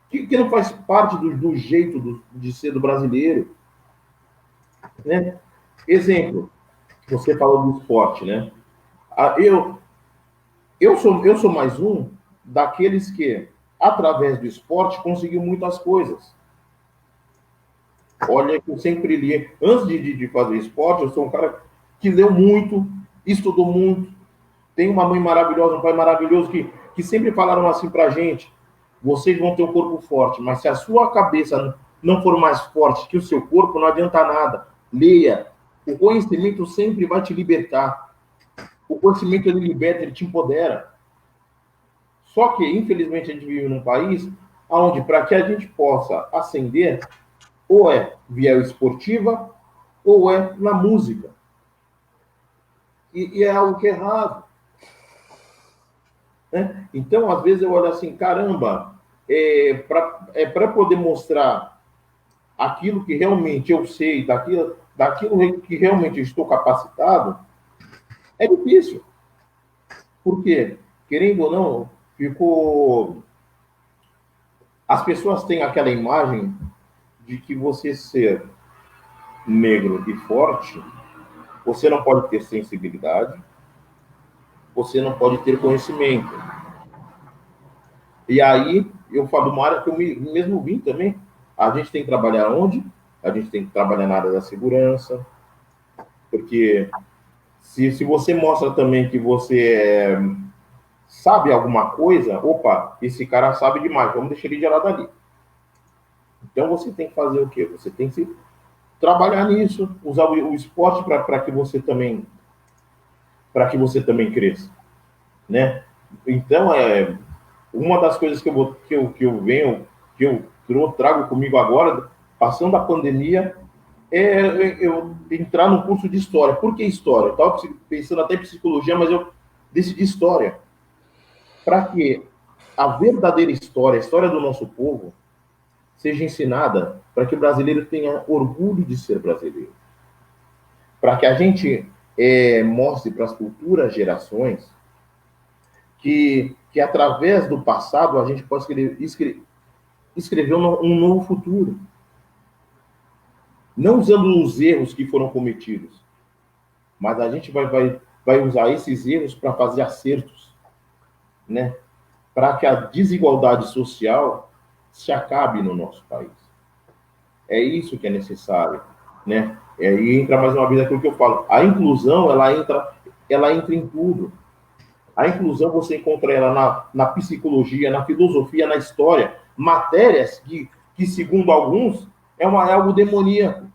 que não faz parte do jeito de ser do brasileiro. Né? Exemplo, você falou do esporte, né? Eu sou mais um daqueles que, através do esporte, conseguiu muitas coisas. Olha, que eu sempre li. Antes de fazer esporte, eu sou um cara que leu muito, estudou muito. Tem uma mãe maravilhosa, um pai maravilhoso que sempre falaram assim pra gente: vocês vão ter um corpo forte, mas se a sua cabeça não for mais forte que o seu corpo, não adianta nada. Leia. O conhecimento sempre vai te libertar. O conhecimento, ele liberta, ele te empodera. Só que, infelizmente, a gente vive num país onde, para que a gente possa ascender, ou é via esportiva, ou é na música. E é algo que é errado. Né? Então, às vezes, eu olho assim, caramba, para poder mostrar aquilo que realmente eu sei, daquilo que realmente eu estou capacitado, é difícil. Por quê? Querendo ou não, as pessoas têm aquela imagem de que você ser negro e forte, você não pode ter sensibilidade, você não pode ter conhecimento. E aí, eu falo uma área que eu mesmo vim também. A gente tem que trabalhar onde? A gente tem que trabalhar na área da segurança, porque se você mostra também que você sabe alguma coisa, opa, esse cara sabe demais, vamos deixar ele de lado ali. Então você tem que fazer o quê? Você tem que trabalhar nisso, usar o esporte para que você também cresça, né? Então uma das coisas que eu trago comigo agora, passando a pandemia, eu entrar no curso de história. Por que história? Eu estava pensando até em psicologia, mas eu decidi história. Para que a verdadeira história, a história do nosso povo, seja ensinada para que o brasileiro tenha orgulho de ser brasileiro. Para que a gente mostre para as futuras gerações que através do passado a gente pode escrever um novo futuro. Não usando os erros que foram cometidos, mas a gente vai usar esses erros para fazer acertos, né? Para que a desigualdade social se acabe no nosso país. É isso que é necessário, né? E aí entra mais uma vez aquilo que eu falo. A inclusão, ela entra em tudo. A inclusão você encontra ela na psicologia, na filosofia, na história, matérias que segundo alguns, é algo demoníaco.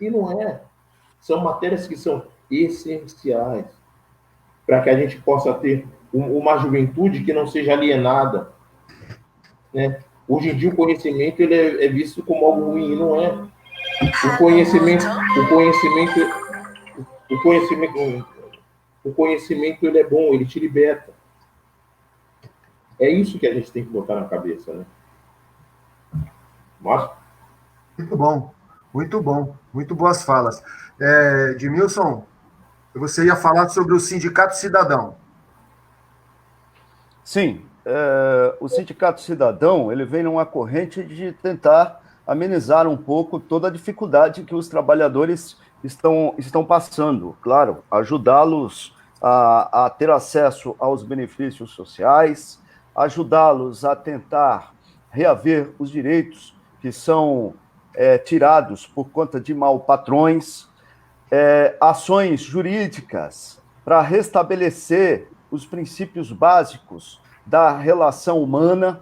E não é. São matérias que são essenciais para que a gente possa ter uma juventude que não seja alienada, né? Hoje em dia o conhecimento ele é visto como algo ruim, e não é. O conhecimento ele é bom, ele te liberta. É isso que a gente tem que botar na cabeça, né? Márcio? Muito bom, muito bom, muito boas falas. Edmilson, você ia falar sobre o Sindicato Cidadão. Sim, o Sindicato Cidadão ele vem numa corrente de tentar amenizar um pouco toda a dificuldade que os trabalhadores estão passando. Claro, ajudá-los a ter acesso aos benefícios sociais, ajudá-los a tentar reaver os direitos que são tirados por conta de malpatrões, ações jurídicas para restabelecer os princípios básicos da relação humana,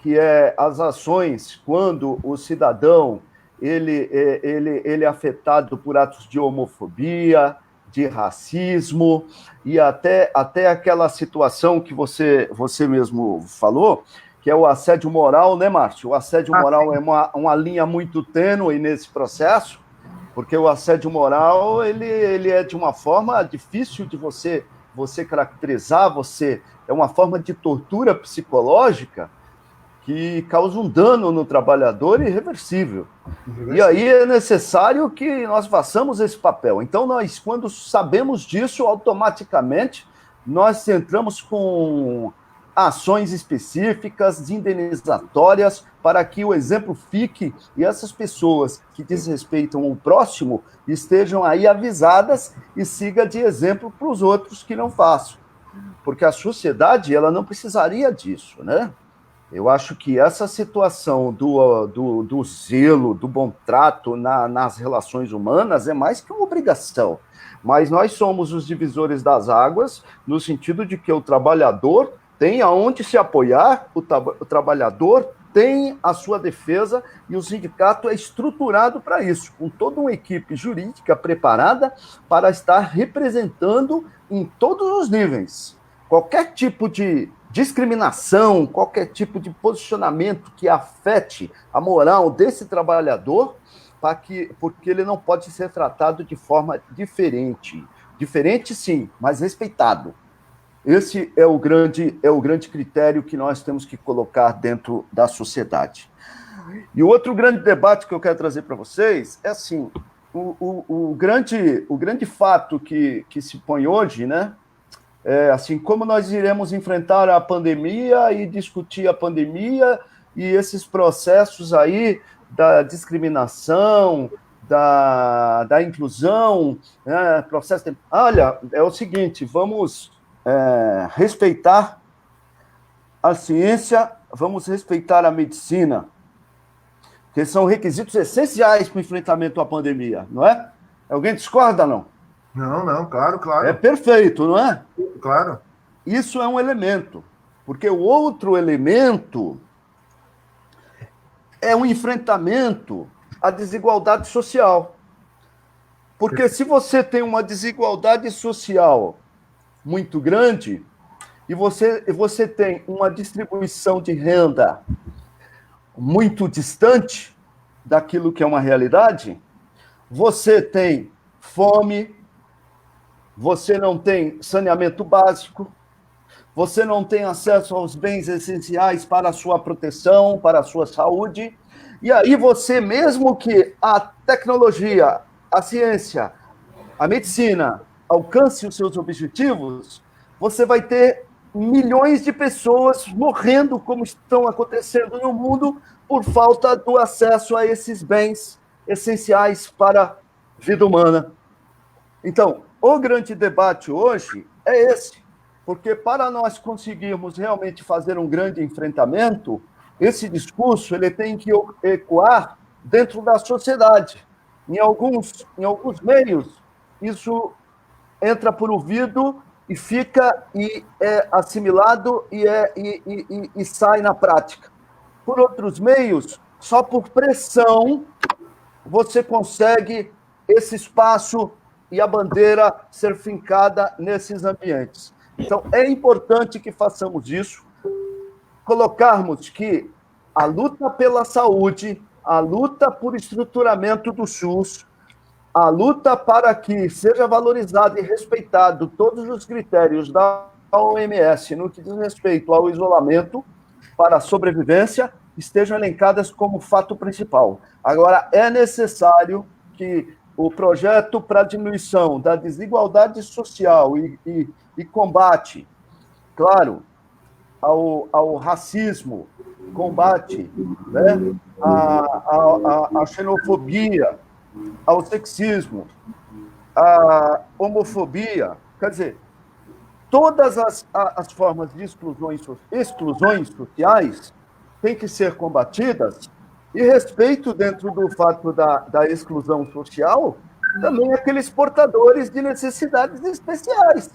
que é as ações quando o cidadão ele é afetado por atos de homofobia, de racismo, e até aquela situação que você mesmo falou, que é o assédio moral, né, Márcio? O assédio moral é uma linha muito tênue nesse processo, porque o assédio moral ele é de uma forma difícil de você caracterizar, é uma forma de tortura psicológica que causa um dano no trabalhador irreversível. E aí é necessário que nós façamos esse papel. Então, nós, quando sabemos disso, automaticamente, nós entramos com ações específicas, indenizatórias, para que o exemplo fique e essas pessoas que desrespeitam o próximo estejam aí avisadas e siga de exemplo para os outros que não façam. Porque a sociedade ela não precisaria disso, né? Eu acho que essa situação do zelo, do bom trato nas relações humanas é mais que uma obrigação. Mas nós somos os divisores das águas, no sentido de que o trabalhador tem aonde se apoiar, o trabalhador tem a sua defesa e o sindicato é estruturado para isso, com toda uma equipe jurídica preparada para estar representando em todos os níveis. qualquer tipo de discriminação, qualquer tipo de posicionamento que afete a moral desse trabalhador, porque ele não pode ser tratado de forma diferente. Diferente, sim, mas respeitado. Esse é o grande critério que nós temos que colocar dentro da sociedade. E o outro grande debate que eu quero trazer para vocês é assim, o grande fato que se põe hoje, né? É assim, como nós iremos enfrentar a pandemia e discutir a pandemia e esses processos aí da discriminação, da inclusão, né? Processo de... Olha, é o seguinte, vamos respeitar a ciência, vamos respeitar a medicina, que são requisitos essenciais para o enfrentamento à pandemia, não é? Alguém discorda, não? Não, claro, claro. É perfeito, não é? Claro. Isso é um elemento, porque o outro elemento é um enfrentamento à desigualdade social. Porque se você tem uma desigualdade social muito grande e você tem uma distribuição de renda muito distante daquilo que é uma realidade, você tem fome, você não tem saneamento básico, você não tem acesso aos bens essenciais para a sua proteção, para a sua saúde, e aí você, mesmo que a tecnologia, a ciência, a medicina alcance os seus objetivos, você vai ter milhões de pessoas morrendo, como estão acontecendo no mundo, por falta do acesso a esses bens essenciais para a vida humana. Então, o grande debate hoje é esse, porque para nós conseguirmos realmente fazer um grande enfrentamento, esse discurso ele tem que ecoar dentro da sociedade. Em alguns meios, isso entra por ouvido e fica e é assimilado e sai na prática. Por outros meios, só por pressão, você consegue esse espaço e a bandeira ser fincada nesses ambientes. Então, é importante que façamos isso, colocarmos que a luta pela saúde, a luta por estruturamento do SUS, a luta para que seja valorizado e respeitado todos os critérios da OMS no que diz respeito ao isolamento para a sobrevivência estejam elencadas como fato principal. Agora, é necessário que o projeto para diminuição da desigualdade social e combate, claro, ao racismo, combate, né, a xenofobia, ao sexismo, à homofobia, quer dizer, todas as formas de exclusões sociais têm que ser combatidas, e respeito dentro do fato da exclusão social também aqueles portadores de necessidades especiais.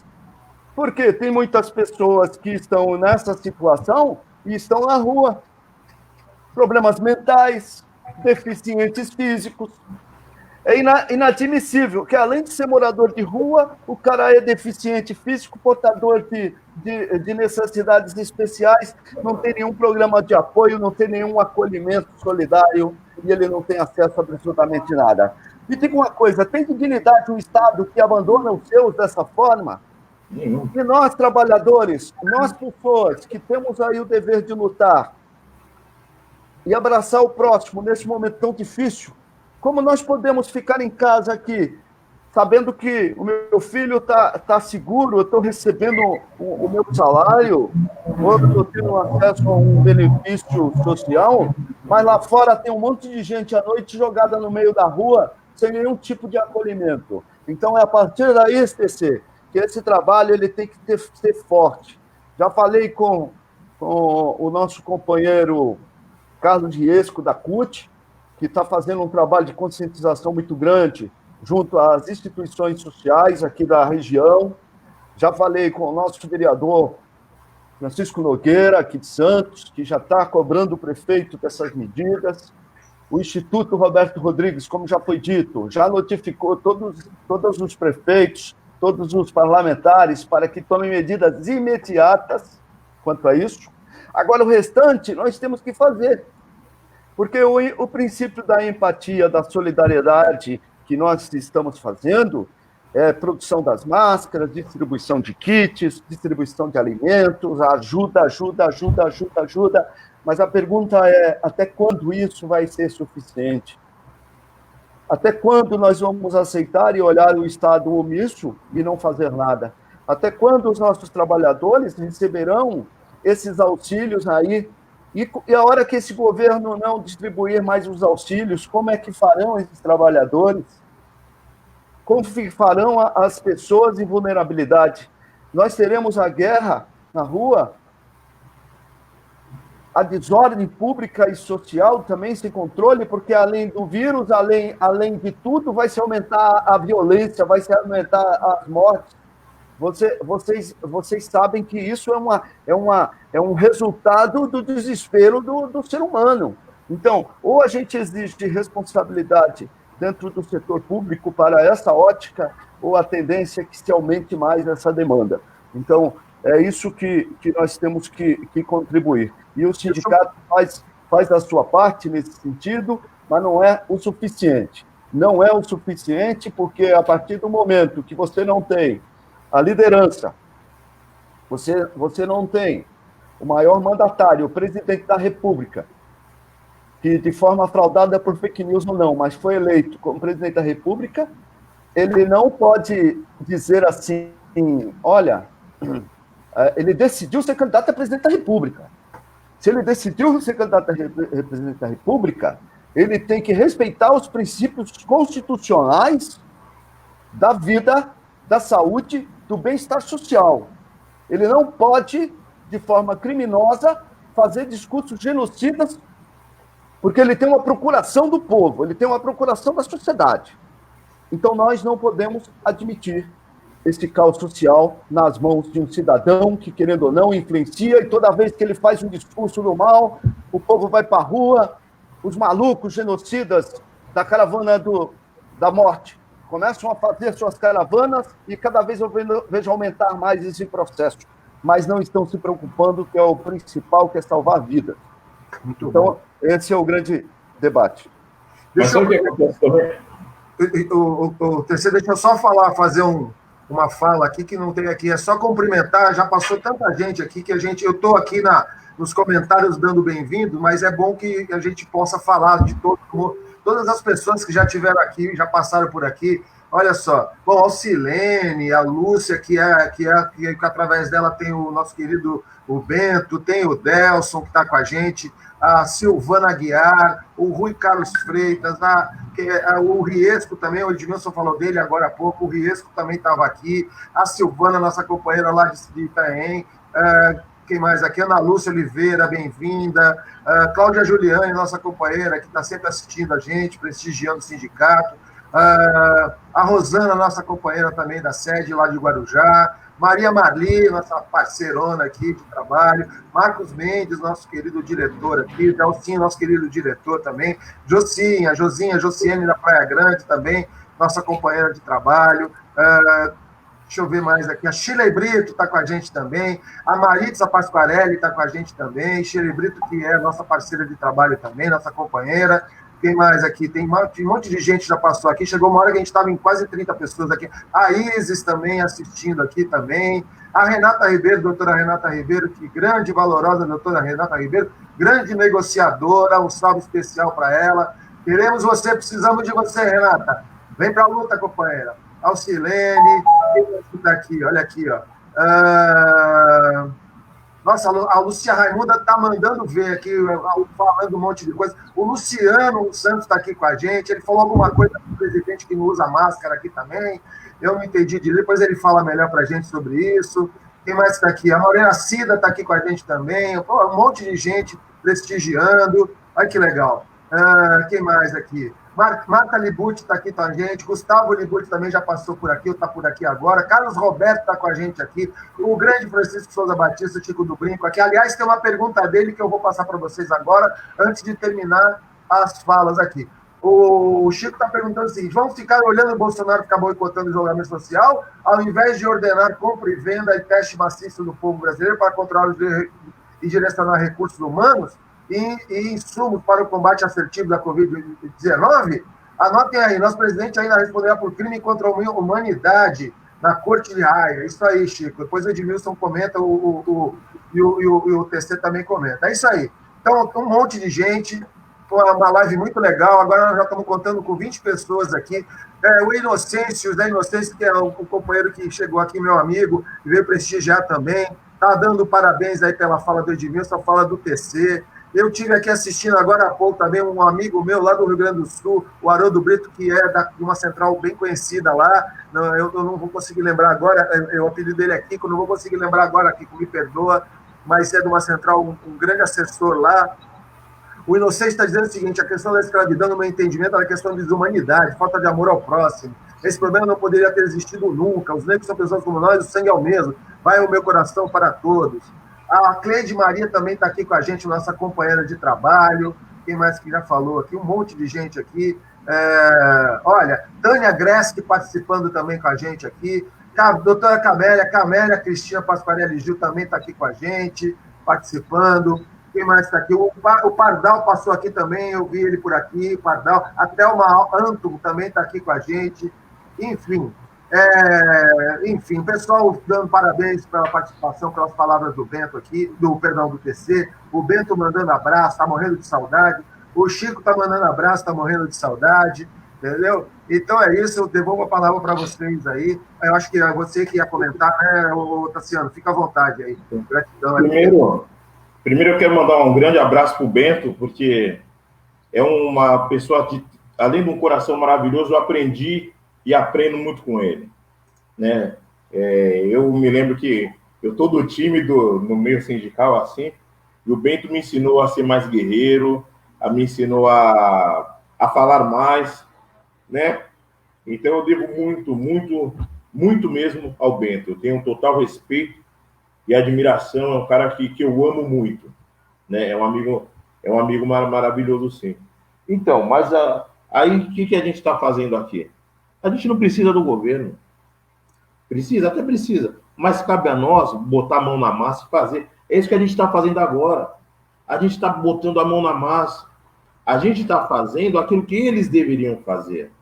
Porque tem muitas pessoas que estão nessa situação e estão na rua. Problemas mentais, deficientes físicos. É inadmissível que, além de ser morador de rua, o cara é deficiente físico, portador de necessidades especiais, não tem nenhum programa de apoio, não tem nenhum acolhimento solidário e ele não tem acesso a absolutamente nada. Me diga uma coisa, tem dignidade um Estado que abandona os seus dessa forma? E nós, trabalhadores, nós pessoas que temos aí o dever de lutar e abraçar o próximo nesse momento tão difícil, como nós podemos ficar em casa aqui, sabendo que o meu filho está seguro, eu estou recebendo o meu salário, ou eu estou tendo acesso a um benefício social, mas lá fora tem um monte de gente à noite jogada no meio da rua, sem nenhum tipo de acolhimento. Então, é a partir daí, TC, que esse trabalho ele tem que ser forte. Já falei com o nosso companheiro Carlos Riesco, da CUT, que está fazendo um trabalho de conscientização muito grande junto às instituições sociais aqui da região. Já falei com o nosso vereador Francisco Nogueira, aqui de Santos, que já está cobrando o prefeito dessas medidas. O Instituto Roberto Rodrigues, como já foi dito, já notificou todos os prefeitos todos os parlamentares para que tomem medidas imediatas quanto a isso. Agora, o restante nós temos que fazer, porque o princípio da empatia, da solidariedade que nós estamos fazendo é produção das máscaras, distribuição de kits, distribuição de alimentos, ajuda, mas a pergunta é, até quando isso vai ser suficiente? Até quando nós vamos aceitar e olhar o Estado omisso e não fazer nada? Até quando os nossos trabalhadores receberão esses auxílios aí? E a hora que esse governo não distribuir mais os auxílios, como é que farão esses trabalhadores? Como farão as pessoas em vulnerabilidade? Nós teremos a guerra na rua, a desordem pública e social também sem controle, porque além do vírus, além de tudo, vai se aumentar a violência, vai se aumentar as mortes. Vocês sabem que isso é um resultado do desespero do ser humano. Então, ou a gente exige responsabilidade dentro do setor público para essa ótica, ou a tendência é que se aumente mais essa demanda. Então, é isso que nós temos que contribuir. E o sindicato faz a sua parte nesse sentido, mas não é o suficiente. Não é o suficiente porque, a partir do momento que você não tem a liderança, você não tem o maior mandatário, o presidente da República, que de forma fraudada por fake news ou não, mas foi eleito como presidente da República, ele não pode dizer assim, olha, ele decidiu ser candidato a presidente da República. Se ele decidiu ser candidato a presidente da República, ele tem que respeitar os princípios constitucionais da vida, da saúde, do bem-estar social. Ele não pode, de forma criminosa, fazer discursos genocidas, porque ele tem uma procuração do povo, ele tem uma procuração da sociedade. Então, nós não podemos admitir esse caos social nas mãos de um cidadão que, querendo ou não, influencia, e toda vez que ele faz um discurso do mal, o povo vai para a rua, os malucos genocidas da caravana da morte começam a fazer suas caravanas e cada vez eu vejo aumentar mais esse processo, mas não estão se preocupando, que é o principal, que é salvar vidas. Então, esse é o grande debate. Deixa eu só fazer uma fala aqui que não tem aqui. É só cumprimentar, já passou tanta gente aqui que eu estou aqui nos comentários dando bem-vindo, mas é bom que a gente possa falar de todas as pessoas que já estiveram aqui, já passaram por aqui. Olha só, bom, a Silene, a Lúcia, que através dela tem o nosso querido o Bento, tem o Delson, que está com a gente, a Silvana Aguiar, o Rui Carlos Freitas, o Riesco também, o Edmilson falou dele agora há pouco, o Riesco também estava aqui, a Silvana, nossa companheira lá de Itaém, quem mais aqui? Ana Lúcia Oliveira, bem-vinda, Cláudia Juliane, nossa companheira, que está sempre assistindo a gente, prestigiando o sindicato, a Rosana, nossa companheira também da sede lá de Guarujá, Maria Marli, nossa parceirona aqui de trabalho, Marcos Mendes, nosso querido diretor aqui, Delcinho, nosso querido diretor também, Josiane da Praia Grande também, nossa companheira de trabalho, deixa eu ver mais aqui, a Shirley Brito está com a gente também, a Maritza Pasquarelli está com a gente também, Shirley Brito, que é nossa parceira de trabalho também, nossa companheira. Quem mais aqui? Tem um monte de gente que já passou aqui. Chegou uma hora que a gente estava em quase 30 pessoas aqui. A Isis também assistindo aqui também. A Renata Ribeiro, doutora Renata Ribeiro, que grande e valorosa doutora Renata Ribeiro, grande negociadora, um salve especial para ela. Queremos você, precisamos de você, Renata. Vem para a luta, companheira. Alcilene, quem está aqui? Olha aqui, ó. Nossa, a Lúcia Raimunda está mandando ver aqui, falando um monte de coisa. O Luciano Santos está aqui com a gente. Ele falou alguma coisa do presidente que não usa máscara aqui também. Eu não entendi direito. Depois ele fala melhor para a gente sobre isso. Quem mais está aqui? A Morena Cida está aqui com a gente também. Pô, um monte de gente prestigiando. Olha que legal. Quem mais aqui? Marta Libucci está aqui com a gente, Gustavo Libucci também já passou por aqui, está por aqui agora, Carlos Roberto está com a gente aqui, o grande Francisco Souza Batista, Chico do Brinco aqui. Aliás, tem uma pergunta dele que eu vou passar para vocês agora, antes de terminar as falas aqui. O Chico está perguntando o seguinte: vamos ficar olhando o Bolsonaro ficar boicotando o isolamento social, ao invés de ordenar compra e venda e teste maciço do povo brasileiro para controlar e direcionar recursos humanos e insumos para o combate assertivo da Covid-19? Anotem aí, nosso presidente ainda responderá por crime contra a humanidade na Corte de Haia. Isso aí, Chico. Depois o Edmilson comenta, e o TC também comenta. É isso aí. Então, um monte de gente, uma live muito legal. Agora nós já estamos contando com 20 pessoas aqui. O Inocêncio, da Inocêncio, que é o companheiro que chegou aqui, meu amigo, e veio prestigiar também. Está dando parabéns aí pela fala do Edmilson, a fala do TC. Eu tive aqui assistindo agora há pouco também um amigo meu lá do Rio Grande do Sul, o Haroldo Brito, que é de uma central bem conhecida lá. Eu não vou conseguir lembrar agora, o apelido dele é Kiko, não vou conseguir lembrar agora, Kiko, me perdoa, mas é de uma central, um grande assessor lá. O Inocente está dizendo o seguinte: a questão da escravidão, no meu entendimento, é uma questão de desumanidade, falta de amor ao próximo. Esse problema não poderia ter existido nunca. Os negros são pessoas como nós, o sangue é o mesmo. Vai o meu coração para todos. A Cleide Maria também está aqui com a gente, nossa companheira de trabalho. Quem mais que já falou aqui? Um monte de gente aqui. Olha, Tânia Greski participando também com a gente aqui. Doutora Camélia Cristina Pasquarelli Gil também está aqui com a gente, participando. Quem mais está aqui? O Pardal passou aqui também, eu vi ele por aqui, Pardal. A Thelma Antum também está aqui com a gente. Enfim, pessoal dando parabéns pela participação, pelas palavras do Bento aqui, do TC. O Bento mandando abraço, está morrendo de saudade. O Chico está mandando abraço, está morrendo de saudade, entendeu? Então é isso, eu devolvo a palavra para vocês aí. Eu acho que é você que ia comentar, né, Tassiano? Fica à vontade aí. Gratidão. Primeiro eu quero mandar um grande abraço para o Bento, porque é uma pessoa que, além de um coração maravilhoso, eu aprendi e aprendo muito com ele, né? Eu me lembro que eu todo tímido no meio sindical, assim, e o Bento me ensinou a ser mais guerreiro, me ensinou a falar mais, né? Então eu devo muito, muito, muito mesmo ao Bento. Eu tenho um total respeito e admiração, é um cara que eu amo muito, né? É um amigo maravilhoso, sim. Então, mas aí o que a gente está fazendo aqui? A gente não precisa do governo. Até precisa. Mas cabe a nós botar a mão na massa e fazer. É isso que a gente está fazendo agora. A gente está botando a mão na massa. A gente está fazendo aquilo que eles deveriam fazer.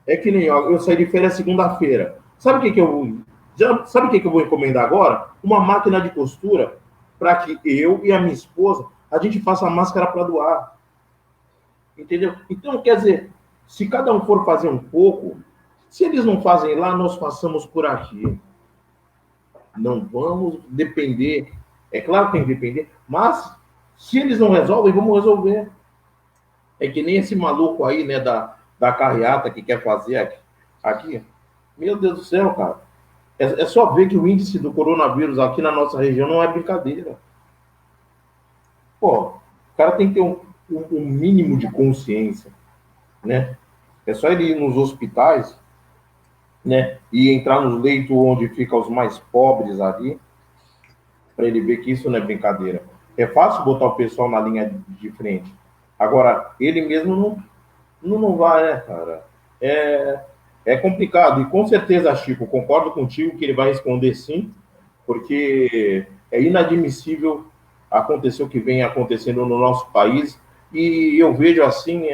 É que nem eu saí de férias segunda-feira. Sabe o que eu vou encomendar agora? Uma máquina de costura para que eu e a minha esposa, a gente faça a máscara para doar. Entendeu? Então, quer dizer, se cada um for fazer um pouco, se eles não fazem lá, nós façamos por aqui. Não vamos depender. É claro que tem que depender, mas se eles não resolvem, vamos resolver. É que nem esse maluco aí, né, da carreata que quer fazer aqui. Meu Deus do céu, cara. É só ver que o índice do coronavírus aqui na nossa região não é brincadeira. Pô, o cara tem que ter um mínimo de consciência, né? É só ele ir nos hospitais, né, e entrar nos leitos onde ficam os mais pobres ali, para ele ver que isso não é brincadeira. É fácil botar o pessoal na linha de frente. Agora, ele mesmo não vai, né, cara? É complicado. E com certeza, Chico, concordo contigo que ele vai responder sim, porque é inadmissível acontecer o que vem acontecendo no nosso país. E eu vejo assim,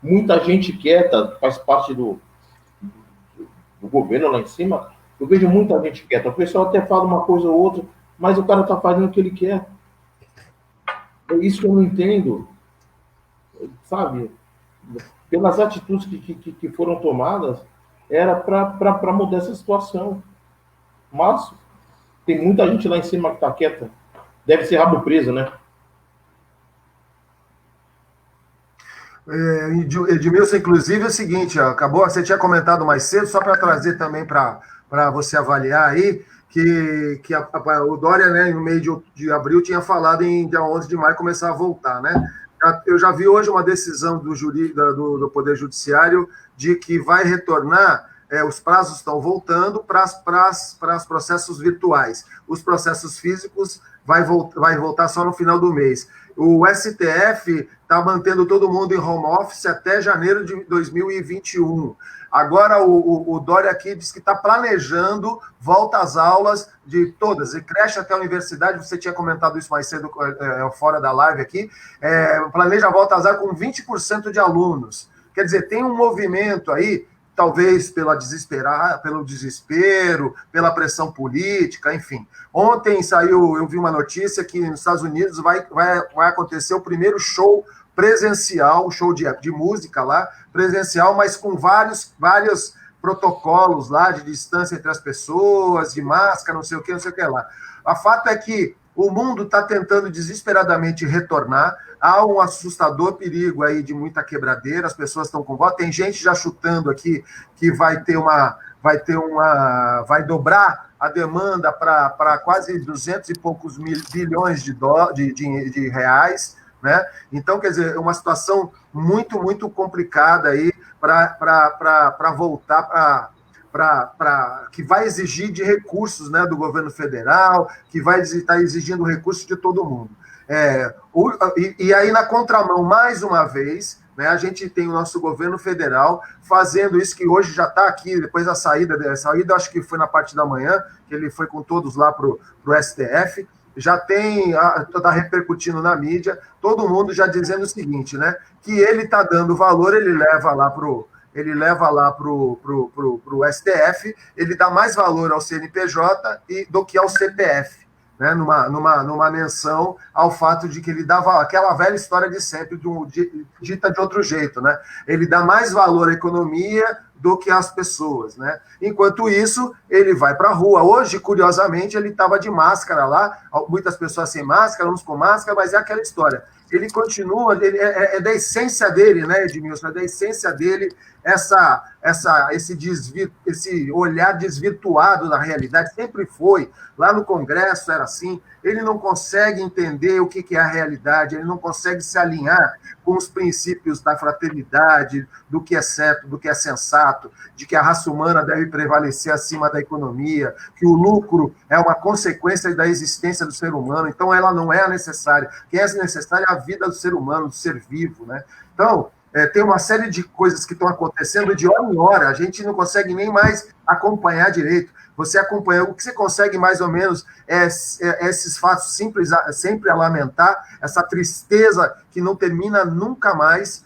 muita gente quieta, faz parte do governo lá em cima. Eu vejo muita gente quieta. O pessoal até fala uma coisa ou outra, mas o cara está fazendo o que ele quer. É isso que eu não entendo, sabe? Pelas atitudes que foram tomadas, era para mudar essa situação. Mas tem muita gente lá em cima que está quieta. Deve ser rabo preso, né? Edmilson, inclusive, é o seguinte, acabou, você tinha comentado mais cedo, só para trazer também para você avaliar aí, que o Dória, né, no meio de abril, tinha falado em dia 11 de maio começar a voltar, né? Eu já vi hoje uma decisão do Poder Judiciário de que vai retornar, os prazos estão voltando para os processos virtuais. Os processos físicos vai voltar só no final do mês. O STF está mantendo todo mundo em home office até janeiro de 2021. Agora, o Dória aqui diz que está planejando volta às aulas de todas, de creche até a universidade, você tinha comentado isso mais cedo fora da live aqui, planeja a volta às aulas com 20% de alunos. Quer dizer, tem um movimento aí, talvez pelo desespero, pela pressão política, enfim. Ontem eu vi uma notícia que nos Estados Unidos vai acontecer o primeiro show presencial, um show de música lá, presencial, mas com vários protocolos lá de distância entre as pessoas, de máscara, não sei o que lá. O fato é que o mundo está tentando desesperadamente retornar, há um assustador perigo aí de muita quebradeira, as pessoas estão com voto, tem gente já chutando aqui que vai dobrar a demanda para quase 200 e poucos bilhões de reais, né? Então, quer dizer, é uma situação muito, muito complicada aí para voltar que vai exigir de recursos, né, do governo federal, que vai estar exigindo recursos de todo mundo. E aí, na contramão, mais uma vez, né, a gente tem o nosso governo federal fazendo isso que hoje já está aqui, depois da saída, acho que foi na parte da manhã, que ele foi com todos lá para o STF, já está repercutindo na mídia, todo mundo já dizendo o seguinte, né, que ele está dando valor, ele leva lá para o STF, ele dá mais valor ao CNPJ do que ao CPF, né, numa menção ao fato de que ele dava aquela velha história de sempre, dita de outro jeito, né? Ele dá mais valor à economia do que às pessoas, né? Enquanto isso, ele vai para a rua. Hoje, curiosamente, ele estava de máscara lá, muitas pessoas sem máscara, uns com máscara, mas é aquela história. Ele continua, é da essência dele, né, Edmilson? É da essência dele esse olhar desvirtuado da realidade, sempre foi. Lá no Congresso era assim, ele não consegue entender o que é a realidade, ele não consegue se alinhar com os princípios da fraternidade, do que é certo, do que é sensato, de que a raça humana deve prevalecer acima da economia, que o lucro é uma consequência da existência do ser humano, então ela não é necessária. Quem é necessária é a vida do ser humano, do ser vivo, né? Então, tem uma série de coisas que estão acontecendo de hora em hora, a gente não consegue nem mais acompanhar direito. Você acompanha, o que você consegue mais ou menos esses fatos simples, sempre a lamentar, essa tristeza que não termina nunca mais,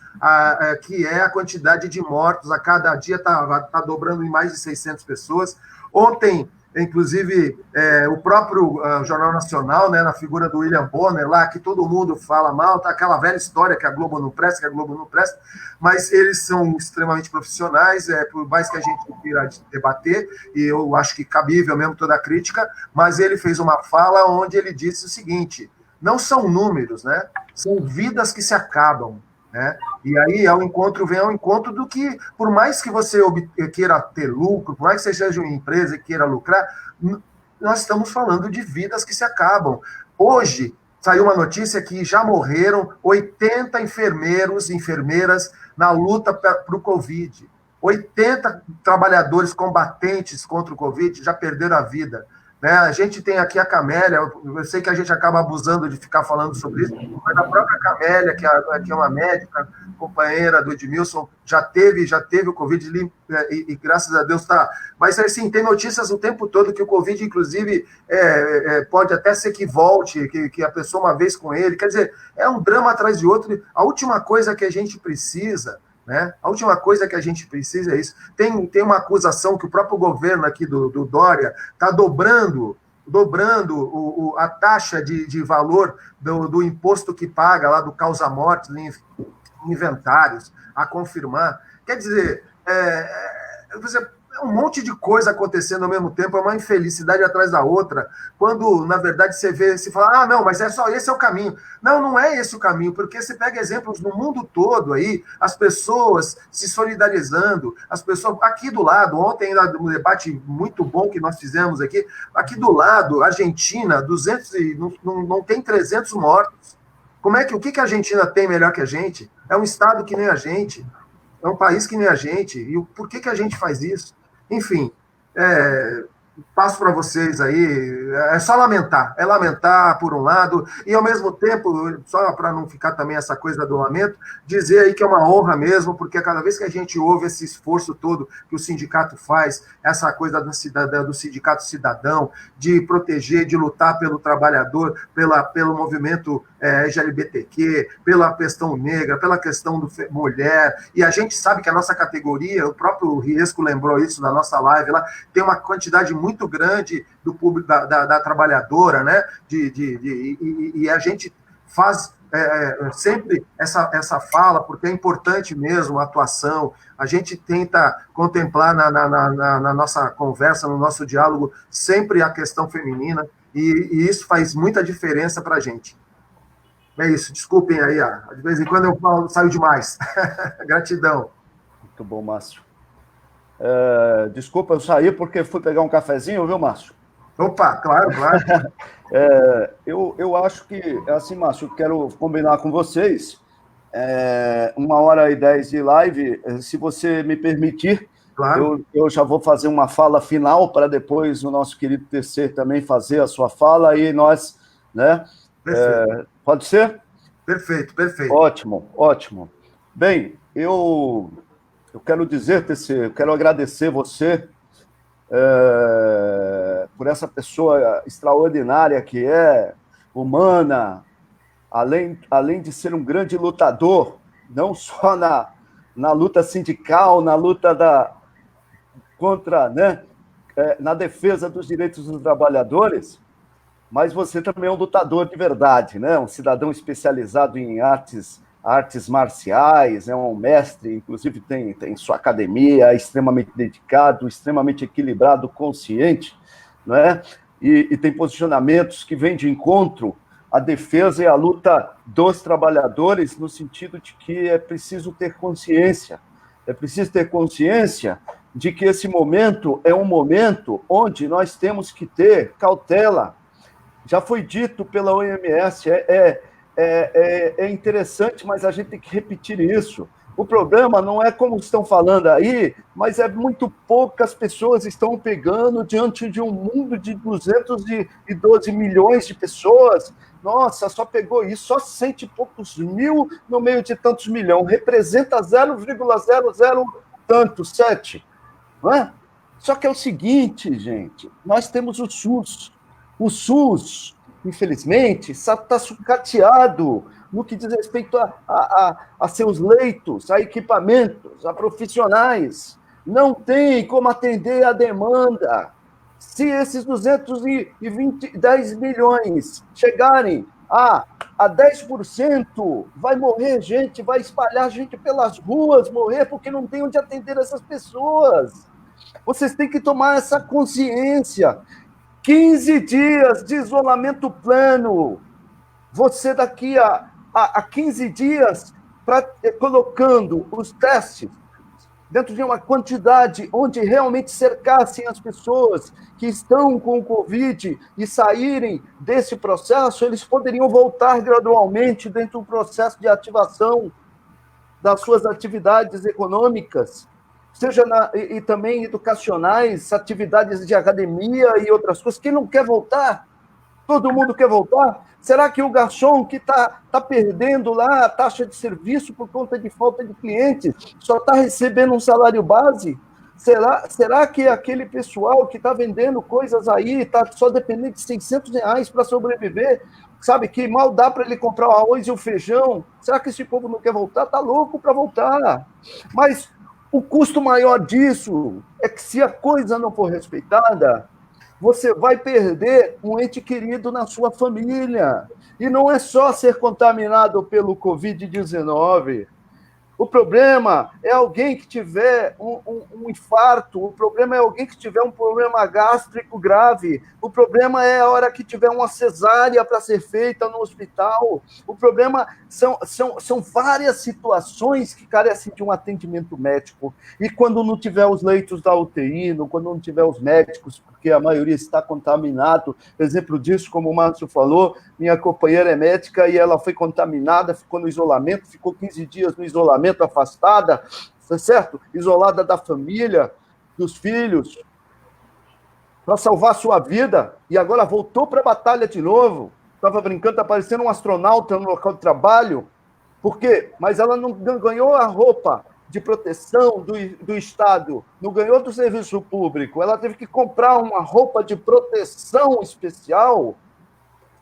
que é a quantidade de mortos, a cada dia está dobrando em mais de 600 pessoas. Ontem, inclusive, o próprio Jornal Nacional, né, na figura do William Bonner, lá, que todo mundo fala mal, tá aquela velha história que a Globo não presta, mas eles são extremamente profissionais, por mais que a gente queira debater, e eu acho que cabível mesmo toda a crítica, mas ele fez uma fala onde ele disse o seguinte: não são números, né, são vidas que se acabam. Né? E aí vem ao encontro do que, por mais que você queira ter lucro, por mais que você seja uma empresa e queira lucrar, nós estamos falando de vidas que se acabam. Hoje, saiu uma notícia que já morreram 80 enfermeiros e enfermeiras na luta para o Covid. 80 trabalhadores combatentes contra o Covid já perderam a vida. Né? A gente tem aqui a Camélia, eu sei que a gente acaba abusando de ficar falando sobre isso, mas a própria Camélia, que é uma médica, companheira do Edmilson, já teve o Covid e graças a Deus está. Mas, assim, tem notícias o tempo todo que o Covid, inclusive, pode até ser que volte, que a pessoa uma vez com ele. Quer dizer, é um drama atrás de outro. A última coisa que a gente precisa... Né? A última coisa que a gente precisa é isso. Tem uma acusação que o próprio governo aqui do Dória está dobrando a taxa de valor do imposto que paga lá do causa-morte em inventários, a confirmar. Quer dizer, um monte de coisa acontecendo ao mesmo tempo, é uma infelicidade atrás da outra, quando, na verdade, você fala, não, mas esse é o caminho. Não é esse o caminho, porque você pega exemplos no mundo todo aí, as pessoas se solidarizando, as pessoas aqui do lado, ontem ainda um debate muito bom que nós fizemos aqui do lado, Argentina, 200 não tem 300 mortos. O que a Argentina tem melhor que a gente? É um estado que nem a gente, é um país que nem a gente, e por que a gente faz isso? Enfim, passo para vocês aí, é só lamentar, é lamentar por um lado, e ao mesmo tempo, só para não ficar também essa coisa do lamento, dizer aí que é uma honra mesmo, porque cada vez que a gente ouve esse esforço todo que o sindicato faz, essa coisa do sindicato cidadão, de proteger, de lutar pelo trabalhador, pelo movimento LGBTQ, pela questão negra, pela questão do mulher, e a gente sabe que a nossa categoria, o próprio Riesco lembrou isso na nossa live lá, tem uma quantidade muito grande do público da trabalhadora, né? E a gente faz sempre essa fala, porque é importante mesmo a atuação. A gente tenta contemplar na nossa conversa, no nosso diálogo, sempre a questão feminina, e isso faz muita diferença para a gente. É isso, desculpem aí, de vez em quando eu saio demais. Gratidão. Muito bom, Márcio. Desculpa, eu saí porque fui pegar um cafezinho, viu, Márcio? Opa, claro. Eu acho que, assim, Márcio, quero combinar com vocês 1h10 de live, se você me permitir, claro. Eu já vou fazer uma fala final para depois o nosso querido TC também fazer a sua fala e nós, né? Pode ser? Perfeito. Ótimo. Bem, eu quero dizer, TC, eu quero agradecer você por essa pessoa extraordinária que é, humana, além de ser um grande lutador, não só na luta sindical, na luta contra, né, na defesa dos direitos dos trabalhadores, mas você também é um lutador de verdade, né? Um cidadão especializado em artes marciais, é um mestre, inclusive tem sua academia, é extremamente dedicado, extremamente equilibrado, consciente, não é? E tem posicionamentos que vêm de encontro à defesa e à luta dos trabalhadores, no sentido de que é preciso ter consciência de que esse momento é um momento onde nós temos que ter cautela. Já foi dito pela OMS, é interessante, mas a gente tem que repetir isso. O problema não é como estão falando aí, mas muito poucas pessoas estão pegando diante de um mundo de 212 milhões de pessoas. Nossa, só pegou isso, só 100 e poucos mil no meio de tantos milhões. Representa 0,00 tanto, 7. Não é? Só que é o seguinte, gente, nós temos o SUS. O SUS, infelizmente, está sucateado no que diz respeito a seus leitos, a equipamentos, a profissionais. Não tem como atender a demanda. Se esses 10 milhões chegarem a 10%, vai morrer gente, vai espalhar gente pelas ruas, morrer porque não tem onde atender essas pessoas. Vocês têm que tomar essa consciência. 15 dias de isolamento plano. Você daqui a 15 dias, colocando os testes dentro de uma quantidade onde realmente cercassem as pessoas que estão com o Covid e saírem desse processo, eles poderiam voltar gradualmente dentro do processo de ativação das suas atividades econômicas, seja e também educacionais, atividades de academia e outras coisas. Quem não quer voltar? Todo mundo quer voltar? Será que o garçom que está perdendo lá a taxa de serviço por conta de falta de clientes só está recebendo um salário base? Será que aquele pessoal que está vendendo coisas aí está só dependendo de R$600 para sobreviver? Sabe que mal dá para ele comprar o arroz e o feijão? Será que esse povo não quer voltar? Está louco para voltar. Mas o custo maior disso é que, se a coisa não for respeitada, você vai perder um ente querido na sua família. E não é só ser contaminado pelo Covid-19. O problema é alguém que tiver um infarto, o problema é alguém que tiver um problema gástrico grave, o problema é a hora que tiver uma cesárea para ser feita no hospital, o problema são várias situações que carecem de um atendimento médico. E quando não tiver os leitos da UTI, quando não tiver os médicos, porque a maioria está contaminado, exemplo disso, como o Márcio falou, minha companheira é médica e ela foi contaminada, ficou no isolamento, ficou 15 dias no isolamento, afastada, certo? Isolada da família, dos filhos. para salvar a sua vida, e agora voltou para a batalha de novo. Estava brincando, está parecendo um astronauta no local de trabalho. Por quê? Mas ela não ganhou a roupa de proteção do Estado, não ganhou do serviço público. Ela teve que comprar uma roupa de proteção especial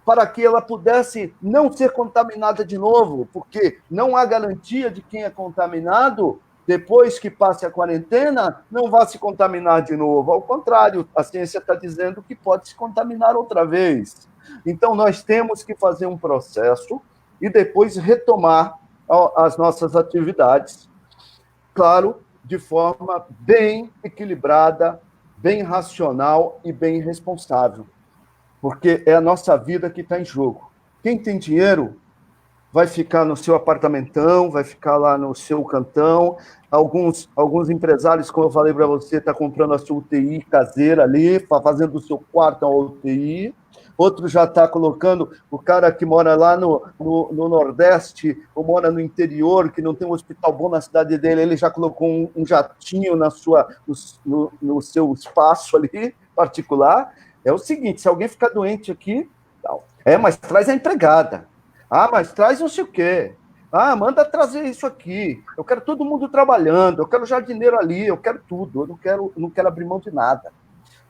para que ela pudesse não ser contaminada de novo, porque não há garantia de quem é contaminado, depois que passe a quarentena, não vai se contaminar de novo. Ao contrário, a ciência está dizendo que pode se contaminar outra vez. Então, nós temos que fazer um processo e depois retomar as nossas atividades, claro, de forma bem equilibrada, bem racional e bem responsável, porque é a nossa vida que está em jogo. Quem tem dinheiro vai ficar no seu apartamentão, vai ficar lá no seu cantão. Alguns empresários, como eu falei para você, estão comprando a sua UTI caseira ali, fazendo o seu quarto uma UTI. Outro já está colocando, o cara que mora lá no Nordeste, ou mora no interior, que não tem um hospital bom na cidade dele, ele já colocou um jatinho no seu espaço ali, particular. É o seguinte, se alguém ficar doente aqui, mas traz a empregada. Mas traz não sei o quê. Manda trazer isso aqui. Eu quero todo mundo trabalhando, eu quero jardineiro ali, eu quero tudo. Eu não quero abrir mão de nada.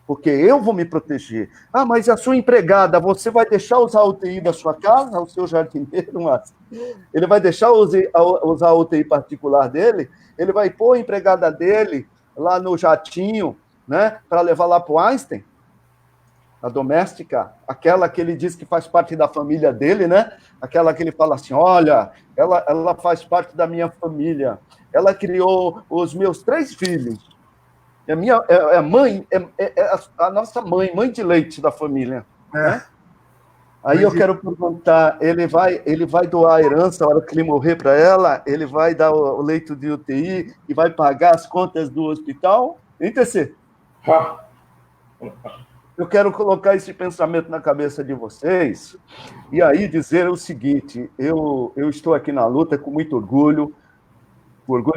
Porque eu vou me proteger. Mas a sua empregada, você vai deixar usar a UTI da sua casa, o seu jardineiro, mas ele vai deixar usar a UTI particular dele, ele vai pôr a empregada dele lá no jatinho, né, para levar lá para o Einstein, a doméstica, aquela que ele diz que faz parte da família dele, né? Aquela que ele fala assim, olha, ela faz parte da minha família, ela criou os meus 3 filhos, a nossa mãe de leite da família. Né? Aí eu quero perguntar, ele vai doar a herança na hora que ele morrer para ela? Ele vai dar o leito de UTI e vai pagar as contas do hospital? Hein, TC? Eu quero colocar esse pensamento na cabeça de vocês e aí dizer o seguinte, eu estou aqui na luta com muito orgulho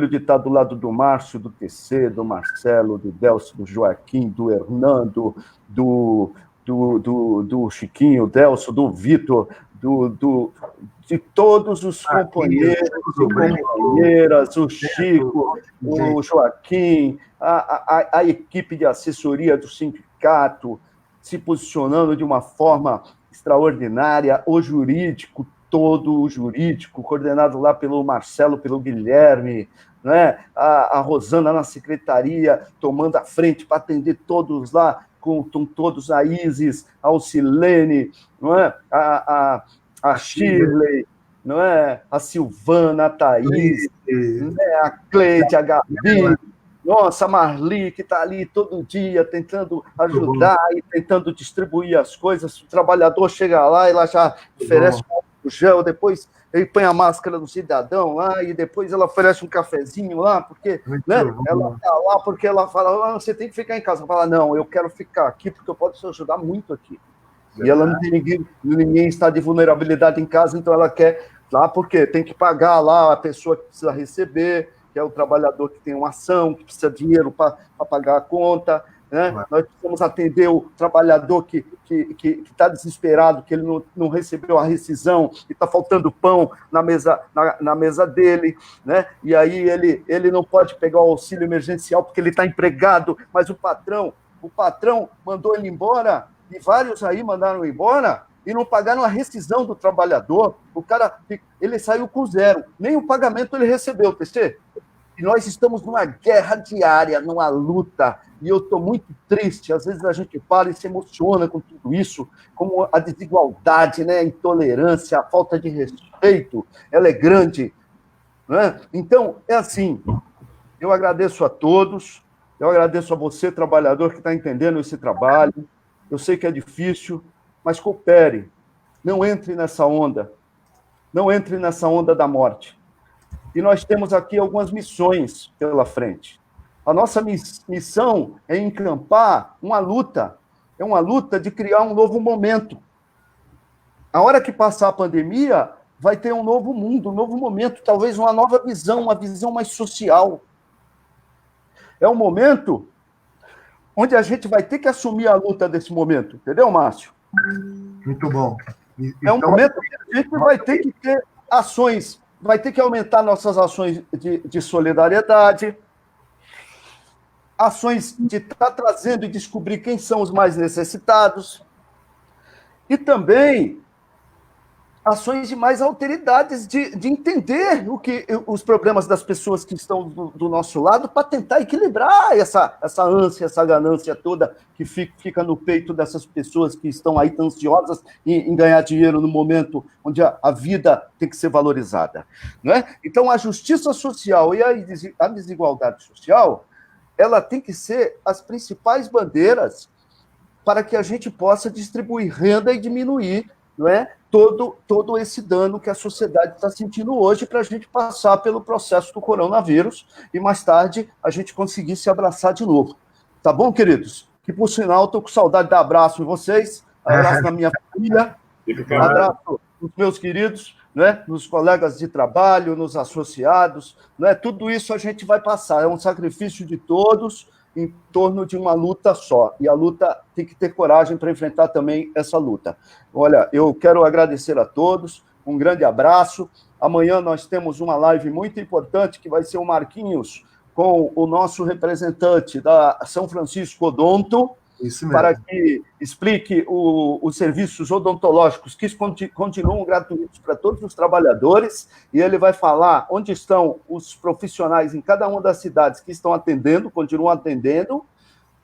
de estar do lado do Márcio, do TC, do Marcelo, do Delcio, do Joaquim, do Hernando, do Chiquinho, Delcio, do Vitor, de todos os companheiros e companheiras, o Chico, o Joaquim, a equipe de assessoria do sindicato, se posicionando de uma forma extraordinária, o jurídico, todo o jurídico, coordenado lá pelo Marcelo, pelo Guilherme, né? A Rosana na secretaria, tomando a frente para atender todos lá, com todos, a Isis, a Alcilene, não é? A Shirley, não é? A Silvana, a Thaís, né? A Cleide, a Gabi, nossa, a Marli, que está ali todo dia tentando ajudar e tentando distribuir as coisas. O trabalhador chega lá e ela já oferece o gel, depois ele põe a máscara do cidadão lá e depois ela oferece um cafezinho lá, porque né, ela está lá porque ela fala, você tem que ficar em casa. Ela fala, não, eu quero ficar aqui porque eu posso ajudar muito aqui. E ela não tem ninguém está de vulnerabilidade em casa, então ela quer lá porque tem que pagar lá a pessoa que precisa receber, que é o trabalhador que tem uma ação, que precisa de dinheiro para pagar a conta, né? Nós precisamos atender o trabalhador que está desesperado, que ele não recebeu a rescisão, que está faltando pão na mesa dele, né? E aí ele não pode pegar o auxílio emergencial porque ele está empregado, mas o patrão mandou ele embora, e vários aí mandaram embora, e não pagaram a rescisão do trabalhador. O cara, ele saiu com 0, nem o pagamento ele recebeu, TC. E nós estamos numa guerra diária, numa luta, e eu estou muito triste. Às vezes a gente para e se emociona com tudo isso, como a desigualdade, né? A intolerância, a falta de respeito, ela é grande. Né? Então, é assim, eu agradeço a todos, eu agradeço a você, trabalhador, que está entendendo esse trabalho. Eu sei que é difícil, mas coopere, não entre nessa onda da morte. E nós temos aqui algumas missões pela frente. A nossa missão é encampar uma luta, é uma luta de criar um novo momento. A hora que passar a pandemia, vai ter um novo mundo, um novo momento, talvez uma nova visão, uma visão mais social. É um momento onde a gente vai ter que assumir a luta desse momento, entendeu, Márcio? Muito bom. É um momento que a gente vai ter que ter ações, vai ter que aumentar nossas ações de solidariedade, ações de estar trazendo e descobrir quem são os mais necessitados, e também ações de mais alteridades, de entender os problemas das pessoas que estão do nosso lado, para tentar equilibrar essa ânsia, essa ganância toda que fica no peito dessas pessoas que estão aí tão ansiosas em ganhar dinheiro no momento onde a vida tem que ser valorizada. Né? Então, a justiça social e a desigualdade social, ela tem que ser as principais bandeiras para que a gente possa distribuir renda e diminuir, não é, todo esse dano que a sociedade está sentindo hoje, para a gente passar pelo processo do coronavírus e mais tarde a gente conseguir se abraçar de novo. Tá bom, queridos? Que, por sinal, estou com saudade de abraço em vocês, abraço na minha família, abraço nos meus queridos, né, nos colegas de trabalho, nos associados, né, tudo isso a gente vai passar, é um sacrifício de todos, em torno de uma luta só. E a luta tem que ter coragem para enfrentar também essa luta. Olha, eu quero agradecer a todos, um grande abraço. Amanhã nós temos uma live muito importante, que vai ser o Marquinhos, com o nosso representante da São Francisco Odonto, para que explique os serviços odontológicos que continuam gratuitos para todos os trabalhadores, e ele vai falar onde estão os profissionais em cada uma das cidades que estão atendendo, continuam atendendo,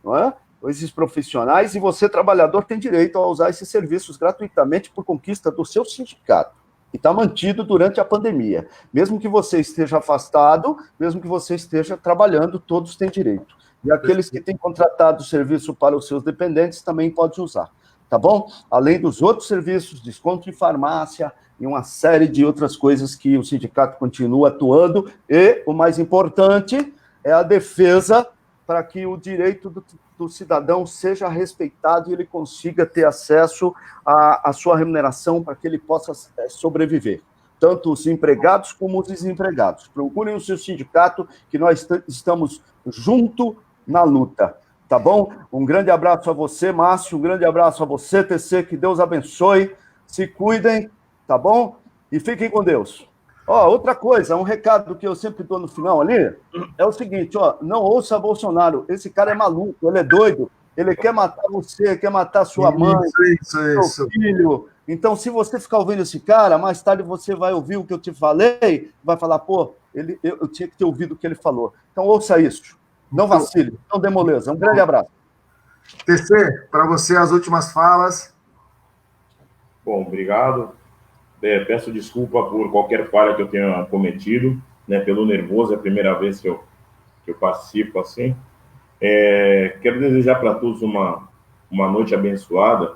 não é? Esses profissionais, e você, trabalhador, tem direito a usar esses serviços gratuitamente por conquista do seu sindicato, e está mantido durante a pandemia. Mesmo que você esteja afastado, mesmo que você esteja trabalhando, todos têm direito. E aqueles que têm contratado o serviço para os seus dependentes também podem usar, tá bom? Além dos outros serviços, desconto de farmácia e uma série de outras coisas que o sindicato continua atuando. E o mais importante é a defesa para que o direito do cidadão seja respeitado e ele consiga ter acesso à sua remuneração para que ele possa sobreviver. Tanto os empregados como os desempregados. Procurem o seu sindicato, que nós estamos juntos na luta, tá bom? Um grande abraço a você, Márcio, um grande abraço a você, TC, que Deus abençoe, se cuidem, tá bom? E fiquem com Deus. Ó, outra coisa, um recado que eu sempre dou no final ali, é o seguinte, ó, não ouça Bolsonaro, esse cara é maluco, ele é doido, ele quer matar você, quer matar sua mãe, seu filho. Então, se você ficar ouvindo esse cara, mais tarde você vai ouvir o que eu te falei, vai falar, pô, eu tinha que ter ouvido o que ele falou. Então, ouça isso. Não vacile, não dê moleza. Um grande abraço. TC, para você as últimas falas. Bom, obrigado. Peço desculpa por qualquer falha que eu tenha cometido, né, pelo nervoso, é a primeira vez que eu participo assim. Quero desejar para todos uma noite abençoada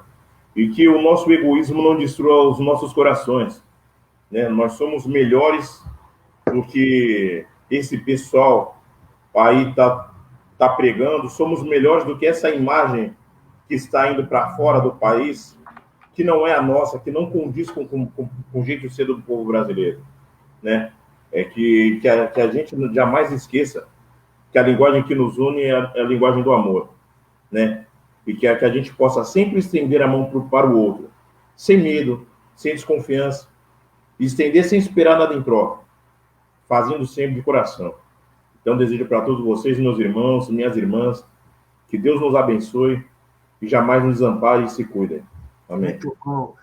e que o nosso egoísmo não destrua os nossos corações, né? Nós somos melhores do que esse pessoal aí tá pregando, somos melhores do que essa imagem que está indo para fora do país, que não é a nossa, que não condiz com o jeito de ser do povo brasileiro, né? Que a gente jamais esqueça que a linguagem que nos une é a linguagem do amor, né? E que a gente possa sempre estender a mão para o outro, sem medo, sem desconfiança, e estender sem esperar nada em troca, fazendo sempre de coração. Então, desejo para todos vocês, meus irmãos, minhas irmãs, que Deus nos abençoe e jamais nos desampare e se cuidem. Amém. Muito bom.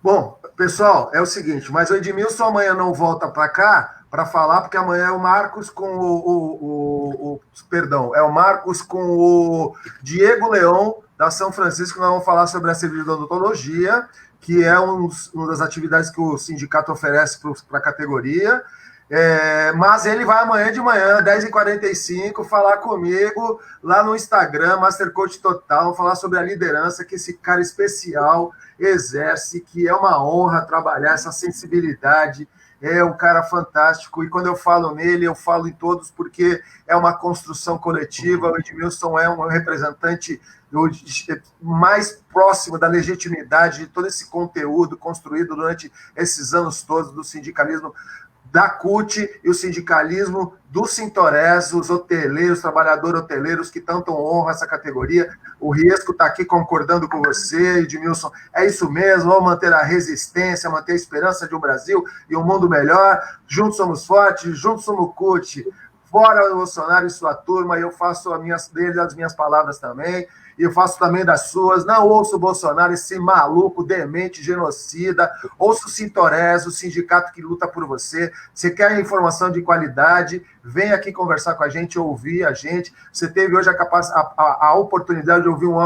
Bom, pessoal, é o seguinte, mas o Edmilson amanhã não volta para cá para falar, porque amanhã é o Marcos com perdão, é o Marcos com o Diego Leão, da São Francisco, nós vamos falar sobre a serviço de odontologia, que é uma das atividades que o sindicato oferece para a categoria. Mas ele vai amanhã de manhã, 10h45, falar comigo lá no Instagram, Mastercoach Total, falar sobre a liderança que esse cara especial exerce, que é uma honra trabalhar essa sensibilidade, é um cara fantástico, e quando eu falo nele, eu falo em todos, porque é uma construção coletiva. O Edmilson é um representante mais próximo da legitimidade de todo esse conteúdo construído durante esses anos todos do sindicalismo da CUT e o sindicalismo do Sintores, os hoteleiros, trabalhadores hoteleiros que tanto honram essa categoria. O Riesco está aqui concordando com você, Edmilson. É isso mesmo, vamos manter a resistência, manter a esperança de um Brasil e um mundo melhor. Juntos somos fortes, juntos somos CUT. Fora o Bolsonaro e sua turma, eu faço as minhas palavras também. E eu faço também das suas. Não ouço o Bolsonaro, esse maluco, demente, genocida. Ouço o Sintores, o sindicato que luta por você. Você quer informação de qualidade? Vem aqui conversar com a gente, ouvir a gente. Você teve hoje a oportunidade de ouvir um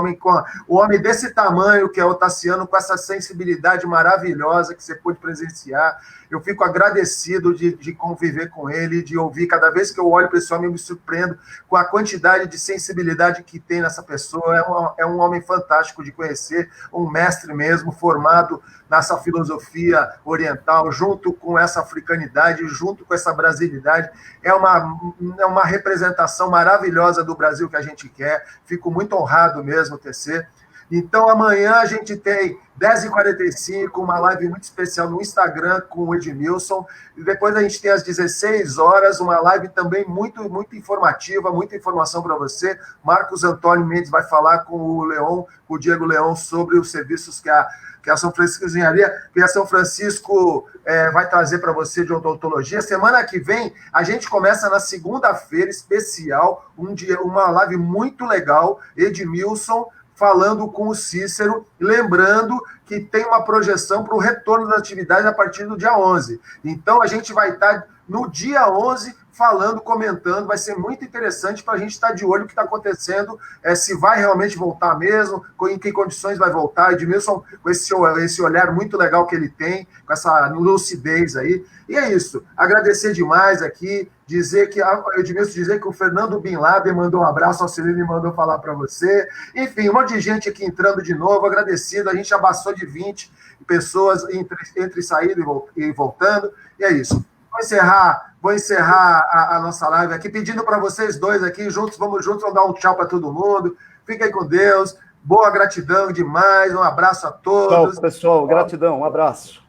homem desse tamanho, que é o Tassiano, com essa sensibilidade maravilhosa que você pôde presenciar. Eu fico agradecido de conviver com ele, de ouvir. Cada vez que eu olho para esse homem, eu me surpreendo com a quantidade de sensibilidade que tem nessa pessoa. É um homem fantástico de conhecer, um mestre mesmo, formado nessa filosofia oriental, junto com essa africanidade, junto com essa brasilidade. É uma representação maravilhosa do Brasil que a gente quer. Fico muito honrado mesmo, TC. Então, amanhã a gente tem 10h45, uma live muito especial no Instagram com o Edmilson. E depois a gente tem às 16 horas uma live também muito, muito informativa, muita informação para você. Marcos Antônio Mendes vai falar com o Diego Leão, sobre os serviços que a São Francisco Engenharia, que a São Francisco vai trazer para você de odontologia. Semana que vem, a gente começa na segunda-feira, especial, uma live muito legal, Edmilson, falando com o Cícero, lembrando que tem uma projeção para o retorno das atividades a partir do dia 11. Então, a gente vai estar no dia 11 falando, comentando, vai ser muito interessante para a gente estar de olho no que está acontecendo, se vai realmente voltar mesmo, em que condições vai voltar. Edmilson, com esse olhar muito legal que ele tem, com essa lucidez aí. E é isso, agradecer demais aqui, Edmilson dizer que o Fernando Bin Laden mandou um abraço ao Celino e mandou falar para você. Enfim, um monte de gente aqui entrando de novo, agradecido, a gente já passou de 20 pessoas entre saindo e voltando, e é isso. Vou encerrar a nossa live aqui, pedindo para vocês dois aqui, vamos juntos, dar um tchau para todo mundo. Fiquem com Deus. Boa, gratidão demais. Um abraço a todos. Tchau, pessoal. Gratidão. Um abraço.